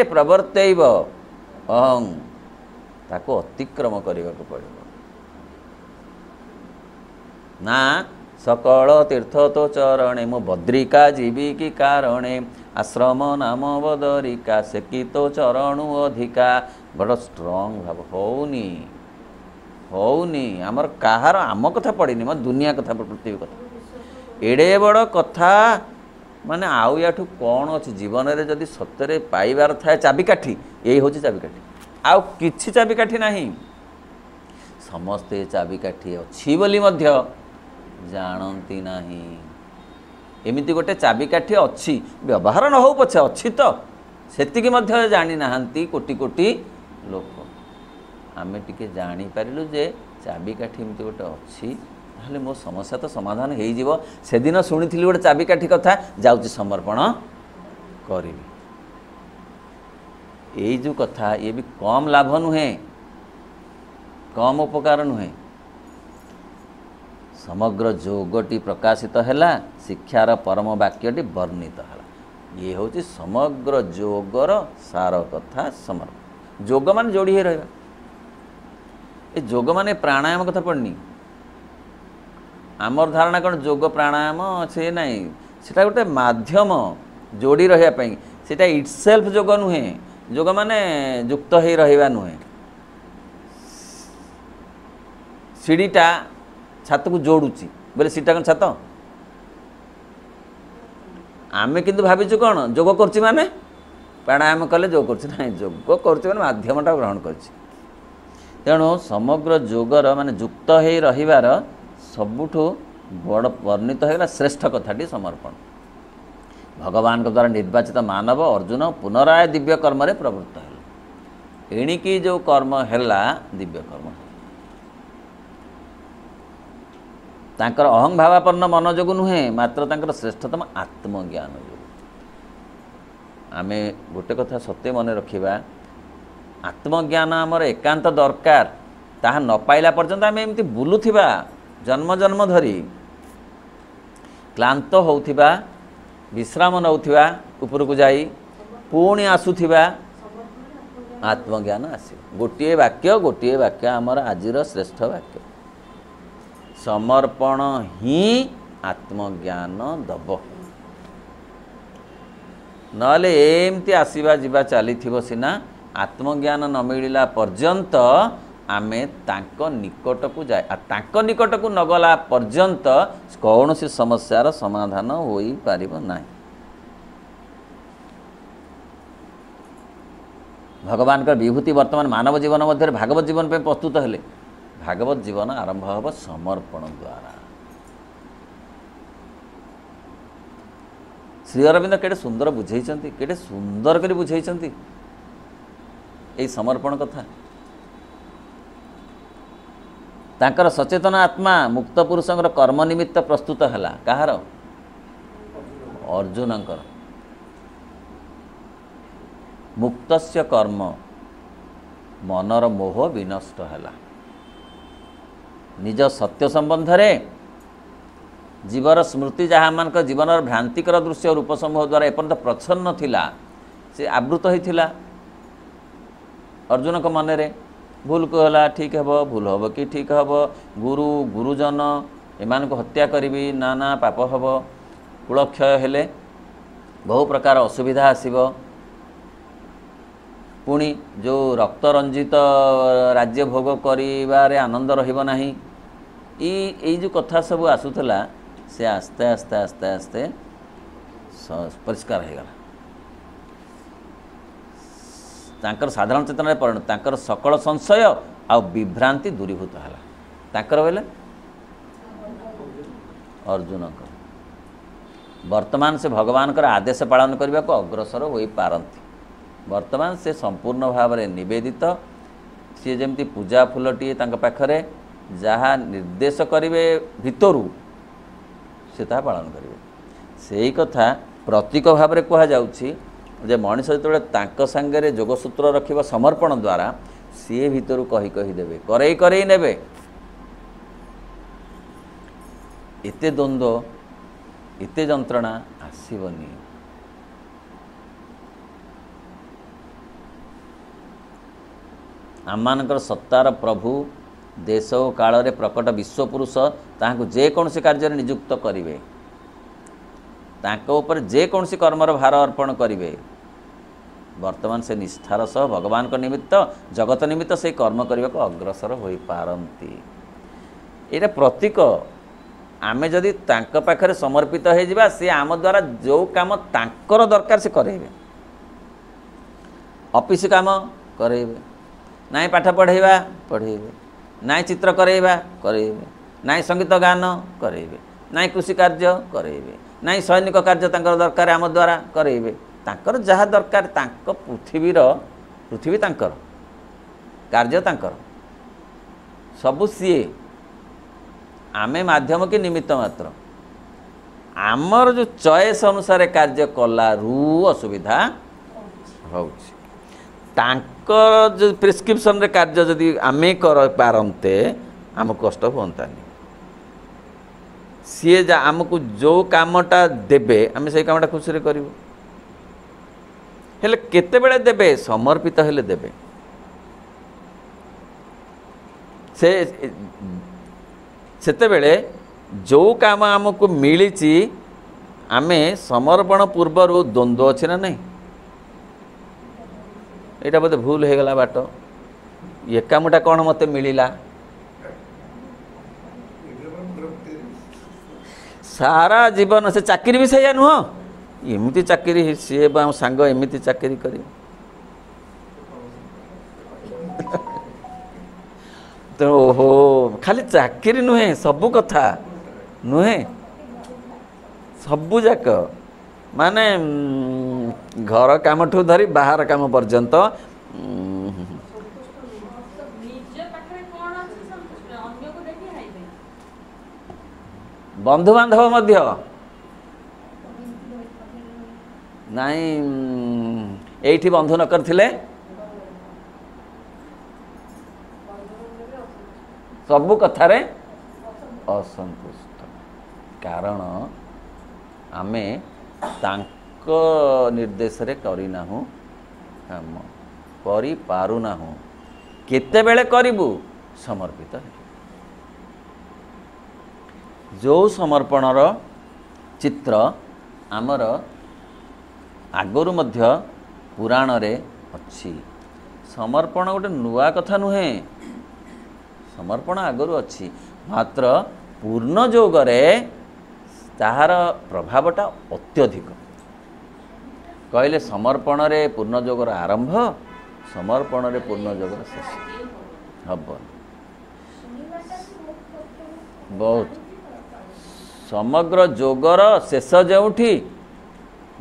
प्रवर्तैव अहं ताको अतिक्रम करने को पड़े ना सकल तीर्थ तो चरणे मो बद्रिका जीवी की कारणे आश्रम नाम बदरिका से कि तो चरणु अधिका बड़ स्ट्रंग भाव होनी आमर कहार आम कथा पड़नी मो दुनिया कथा पृथ्वी कथा एड़े बड़ कथा माने आउ याठू कौन अच्छी जीवन में जदि सतरे पाइबार थाए चाबिकाठी यही हूँ चाबिकाठी आउ किछि चाबिकाठी नहीं समस्ते चाबिकाठी अच्छी बोली मध्य जानती नहीं एमिति गोटे चाबिकाठी अच्छी व्यवहार न हो पछे अच्छी तो सेतिकी मध्य जानी नाहंती कोटी कोटी लोक आमे टिके जानी पारिलु जे चाबिकाठी एमिति गोटे अच्छी ताहले मो समस्या तो समाधान हो जीवो से दिन शुणिथिली गोटे चाबिकाठी कथा जाउची समर्पण करिवि एई जो कथा ये भी कम लाभ नुहे कम उपकार नुहे समग्र जोगटी प्रकाशित हैला शिक्षार परम वाक्यटी वर्णित है ये हूँ समग्र जोगर सार कथा समर्पण जोग मान जोड़ी ही रहा ये जोग मान प्राणायाम कथा पढ़नी आमर धारणा कौन जोग प्राणायाम से नहीं सेटा गोटे माध्यम जोड़ी रही सेटा इटसेल्फ जोग नुहे जोग माने युक्त ही रहा नुहे सीढ़ीटा छात को जोड़ुची बोले सीटा कौन छात आमे किंतु भाविचु कौन जोग करछि माने प्राणायाम कले जोग करछि नहीं जोग करछि माने माध्यमटा ग्रहण करछि तेणु समग्र जोगर माने युक्त हो रहिबार सबुठु बड़ वर्णित होगा श्रेष्ठ कथाटी समर्पण भगवान द्वारा निर्वाचित मानव अर्जुन पुनराय दिव्य कर्म रे प्रवृत्त है एणिकी जो कर्म हैला दिव्य कर्म तांकर अहं भावापन्न मन जोगु नुहे मात्र तांकर श्रेष्ठतम आत्मज्ञान जो आमे गोटे कथा सत्य मन रखिबा आत्मज्ञान आमर एकांत दरकार ताहा न पाइला पर्यंत आमे एमती बुलुथिबा जन्म जन्म धरी क्लांत होउथिबा विश्राम नउथिबा ऊपर को जाई पुणी आसुथिबा आत्मज्ञान आसीबा गोटिए वाक्य आमर आजिर श्रेष्ठ वाक्य समर्पण ही आत्मज्ञान दब नले एमती आसीबा जीवा चली सिना आत्मज्ञान न मिलला पर्यंत आमे तांको निकट को जाए तांको निकट को नगला पर्यंत कौन सी समस्यार समाधान होई पारिबो नाही भगवान का विभूति वर्तमान मानव जीवन मध्य भागवत जीवन पे प्रस्तुत हेले भागवत जीवन आरंभ हम समर्पण द्वारा श्री अरविंद केटे सुंदर बुझेइचंती केटे सुंदर करी बुझेइचंती ए समर्पण कथा तांकर सचेतन आत्मा मुक्त पुरुषंकर कर्म निमित्त प्रस्तुत हैला कहार अर्जुनंकर मुक्तस्य कर्म मनर मोह विनष्ट हैला निज सत्य संबंध रे जीवर स्मृति जहाँ मान जीवन भ्रांतिकर दृश्य रूप समूह द्वारा एपर्यंत प्रच्छन्न थिला से आवृत होइथिला अर्जुन को मन रे भूल को हला ठीक है भूल हम कि ठीक हम गुरु गुरुजन एमान को हत्या करी नाना पाप हम कुलक्षय हेले बहु प्रकार असुविधा आसीबो पुणी जो रक्त रंजित राज्य भोग करिबारे आनंद रहिबो नाही ई जो कथा सब आसुथला से आस्ते आस्ते आस्ते आस्ते परिष्कार हो गला तांकर साधारण चेतना परिणत तांकर सकल संशय आ विभ्रांति दूरीभूत है तांकर बोले अर्जुन वर्तमान से भगवान आदेश पालन करने को अग्रसर हो पारती वर्तमान से संपूर्ण भाव में निवेदित सी जमी पूजा फूलटी पाखरे जहाँ निर्देश करेंगे भितरू से ताहा पालन करेंगे से ही कथा प्रतीक भाव में कहुच्छी जे मनीष जो सांगे जोगसूत्र रखा समर्पण द्वारा सी भितर कहीदेवे करई नेबे एते द्वंद्व एते जंत्रणा आसबनी। आम सत्तार प्रभु देश और काल रे प्रकट विश्वपुरुष ताकू जेकोसी कार्य नियुक्त करेंगे तापर जेकोसी कर्मर भार अर्पण करेंगे वर्तमान से निष्ठार सह भगवान को निमित्त जगत निमित्त से कर्म करने को अग्रसर हो पारती। ये प्रतीक आमे जदि तांक पाखरे समर्पित हो जावा सी आम द्वारा जो काम तांकर दरकार से करेंगे ऑफिस काम करेंगे नाई पाठ पढ़ेबा पढ़ेबे नाई चित्र करेबा करेबे नाई संगीत गान करेबे नाई कृषि कार्य करेबे नाई सैनिक कार्य तांकर दरकार आम द्वारा करेबे तांकर जहाँ दरकार तांक पृथ्वी तांकर कार्य तांकर सबु सीए आमे माध्यम के निमित्त मात्र आमर जो चॉइस अनुसार कार्य कलारू असुविधा होउछि तांकर जो प्रिस्क्रिप्शन रे कार्य जदि आमे कर पारंते आमको कष्ट होतानी सी जा आमको जो कामटा देबे आमे से कामटा खुशी रे करिवो हेले केते बेले देबे समर्पित हेले देबे सेते बेले जो काम आमको मिली आमे समर्पण पूर्वर द्वंद्व अच्छे ना नहीं यहाँ बोधे भूल हो गला बाट ये कामटा कौन मत मिलला सारा जीवन से चाकरी भी सैया नुह एमती चाकरी सी सांग एमती चाकरी कर तो ओहो खाली चाकरी नुहे सबू कथा नुहे सबू जाक माने घर काम ठू धरी बाहर काम पर्यंत बंधु बांधव मध्य नाई एठी बंधु न करथिले सबु कथारे असंतुष्ट कारण आमे तांक निर्देश रे करिनाहु काम करि पारुनाहु केते बेले करिबु समर्पित है जो समर्पणर चित्र आमर आगरु मध्य पुराण रे अच्छी समर्पण गोटे नुआ कथा नुहे समर्पण आगरु अच्छी मात्र पूर्ण जोगरे ताहार प्रभावटा अत्यधिक कहले समर्पण रे पूर्ण जोगर आरंभ समर्पण रे पूर्ण जोगर शेष हम बहुत समग्र जोगर शेष जोठी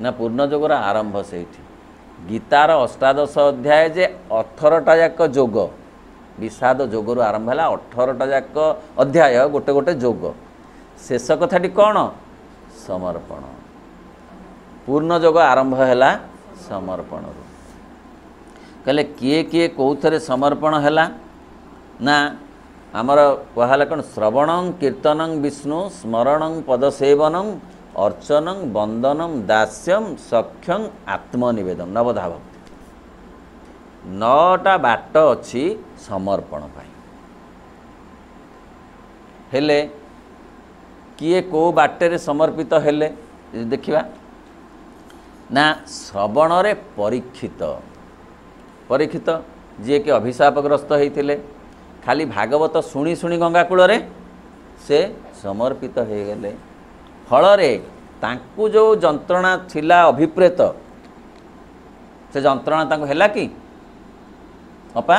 ना पूर्ण जोगर आरंभ से गीतार अष्टादश अध्याय जे 18टा जाक जोग विषाद जोगरु आरंभ है 18टा जाक अध्याय गोटे गोटे जोग शेष कथाटी कौन समर्पण पूर्ण जोग आरंभ है समर्पण कहले किए किए कौथरे समर्पण है ना आमर कहला कौन श्रवणं कीर्तनं विष्णु स्मरणं पदसेवनं अर्चनं वंदनं दास्यम सख्यं आत्मनिवेदन नवधा भक्ति 9टा बाट अच्छी समर्पण पाई हेले किए को बाटे समर्पित हेले देखिबा ना श्रवण रे परीक्षित परीक्षित जी के अभिशापग्रस्त होते खाली भागवत शुणी शुणी गंगा कूल रे से समर्पित हो गले फल तांकु जो जंत्रणा थिला अभिप्रेत से जंत्रणा तांकु हैला कि अपा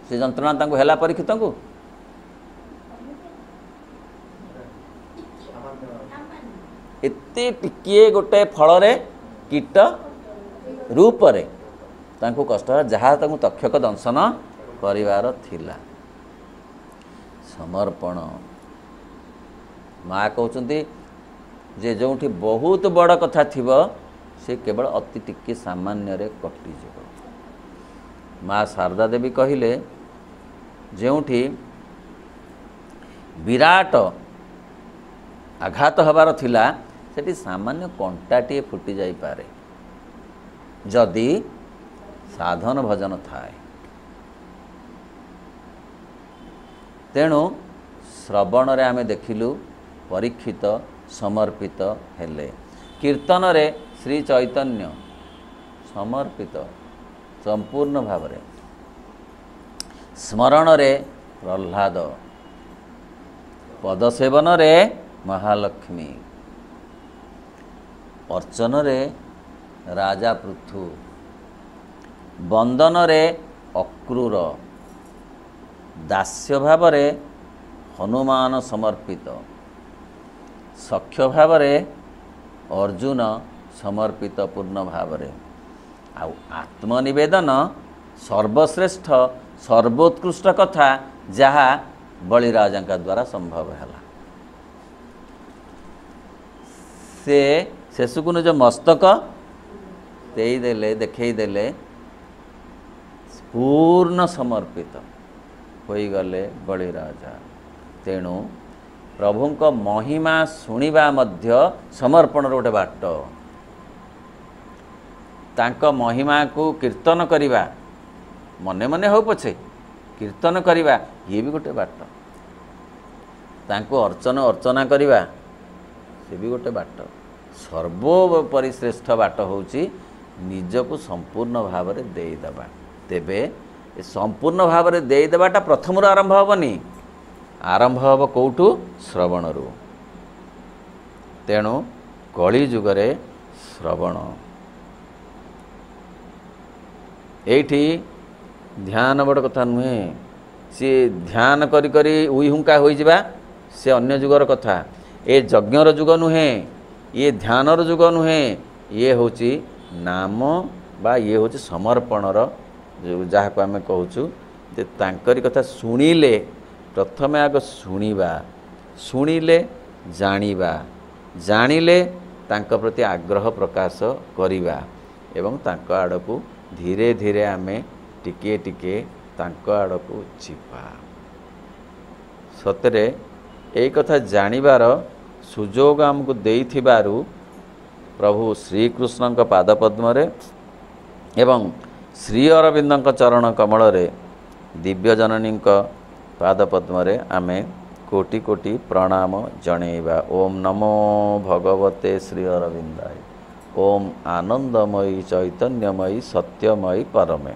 से जंत्रणा तांकु हैला परीक्षित को एते टिकिए गोटे फल रे कीट रूप रे तांकु कष्ट जहाँ तांकु तक्षक दंशन କରିବାର ଥିଲା। ସମର୍ପଣ ମାଆ କହୁଛନ୍ତି ଯେ ଯେଉଁଠି ବହୁତ ବଡ଼ କଥା ଥିବ ସେ କେବଳ ଅତି ଟିକିଏ ସାମାନ୍ୟରେ କଟିଯିବ। ମା ଶାରଦା ଦେବୀ କହିଲେ ଯେଉଁଠି ବିରାଟ ଆଘାତ ହେବାର ଥିଲା ସେଠି ସାମାନ୍ୟ କଣ୍ଟାଟିଏ ଫୁଟି ଯାଇପାରେ ଯଦି ସାଧନ ଭଜନ ଥାଏ। ତେଣୁ ଶ୍ରବଣରେ ଆମେ ଦେଖିଲୁ ପରୀକ୍ଷିତ ସମର୍ପିତ ହେଲେ, କୀର୍ତ୍ତନରେ ଶ୍ରୀ ଚୈତନ୍ୟ ସମର୍ପିତ ସମ୍ପୂର୍ଣ୍ଣ ଭାବରେ, ସ୍ମରଣରେ ପ୍ରହ୍ଲାଦ, ପଦସେବନରେ ମହାଲକ୍ଷ୍ମୀ, ଅର୍ଚ୍ଚନରେ ରାଜା ପୃଥୁ, ବନ୍ଦନରେ ଅକ୍ରୂର, ଦାସ୍ୟ ଭାବରେ ହନୁମାନ ସମର୍ପିତ, ସଖ୍ୟ ଭାବରେ ଅର୍ଜୁନ ସମର୍ପିତ ପୂର୍ଣ୍ଣ ଭାବରେ, ଆଉ ଆତ୍ମନିବେଦନ ସର୍ବଶ୍ରେଷ୍ଠ ସର୍ବୋତ୍କୃଷ୍ଟ କଥା ଯାହା ବଳିରାଜାଙ୍କ ଦ୍ୱାରା ସମ୍ଭବ ହେଲା। ସେ ଶେଷକୁ ନିଜ ମସ୍ତକ ଦେଇଦେଲେ, ଦେଖେଇଦେଲେ, ପୂର୍ଣ୍ଣ ସମର୍ପିତ ହୋଇଗଲେ ବଳିରାଜା। ତେଣୁ ପ୍ରଭୁଙ୍କ ମହିମା ଶୁଣିବା ମଧ୍ୟ ସମର୍ପଣର ଗୋଟେ ବାଟ। ତାଙ୍କ ମହିମାକୁ କୀର୍ତ୍ତନ କରିବା, ମନେ ମନେ ହେଉ ପଛେ କୀର୍ତ୍ତନ କରିବା, ଇଏ ବି ଗୋଟେ ବାଟ। ତାଙ୍କୁ ଅର୍ଚ୍ଚନା କରିବା, ସେ ବି ଗୋଟେ ବାଟ। ସର୍ବୋପରି ଶ୍ରେଷ୍ଠ ବାଟ ହେଉଛି ନିଜକୁ ସମ୍ପୂର୍ଣ୍ଣ ଭାବରେ ଦେଇଦେବା। ତେବେ ଏ ସମ୍ପୂର୍ଣ୍ଣ ଭାବରେ ଦେଇଦେବାଟା ପ୍ରଥମରୁ ଆରମ୍ଭ ହେବନି, ଆରମ୍ଭ ହେବ କେଉଁଠୁ? ଶ୍ରବଣରୁ। ତେଣୁ କଳି ଯୁଗରେ ଶ୍ରବଣ। ଏଇଠି ଧ୍ୟାନ ବଡ଼ କଥା ନୁହେଁ। ସିଏ ଧ୍ୟାନ କରି କରି ଉଇ ହୁଙ୍କା ହୋଇଯିବା ସେ ଅନ୍ୟ ଯୁଗର କଥା। ଏ ଯଜ୍ଞର ଯୁଗ ନୁହେଁ, ଇଏ ଧ୍ୟାନର ଯୁଗ ନୁହେଁ, ଇଏ ହେଉଛି ନାମ ବା ଇଏ ହେଉଛି ସମର୍ପଣର, ଯାହାକୁ ଆମେ କହୁଛୁ ଯେ ତାଙ୍କରି କଥା ଶୁଣିଲେ, ପ୍ରଥମେ ଆଗ ଶୁଣିବା, ଶୁଣିଲେ ଜାଣିବା, ଜାଣିଲେ ତାଙ୍କ ପ୍ରତି ଆଗ୍ରହ ପ୍ରକାଶ କରିବା ଏବଂ ତାଙ୍କ ଆଡ଼କୁ ଧୀରେ ଧୀରେ ଆମେ ଟିକିଏ ଟିକିଏ ତାଙ୍କ ଆଡ଼କୁ ଯିବା। ସତରେ ଏଇ କଥା ଜାଣିବାର ସୁଯୋଗ ଆମକୁ ଦେଇଥିବାରୁ ପ୍ରଭୁ ଶ୍ରୀକୃଷ୍ଣଙ୍କ ପାଦପଦ୍ମରେ ଏବଂ ଶ୍ରୀ ଅରବିନ୍ଦଙ୍କ ଚରଣ କମଳରେ, ଦିବ୍ୟଜନନୀଙ୍କ ପାଦପଦ୍ମରେ ଆମେ କୋଟି କୋଟି ପ୍ରଣାମ ଜଣେଇବା। ଓମ୍ ନମୋ ଭଗବତେ ଶ୍ରୀ ଅରବିନ୍ଦାୟ। ଓମ୍ ଆନନ୍ଦମୟୀ ଚୈତନ୍ୟମୟୀ ସତ୍ୟମୟୀ ପରମେ।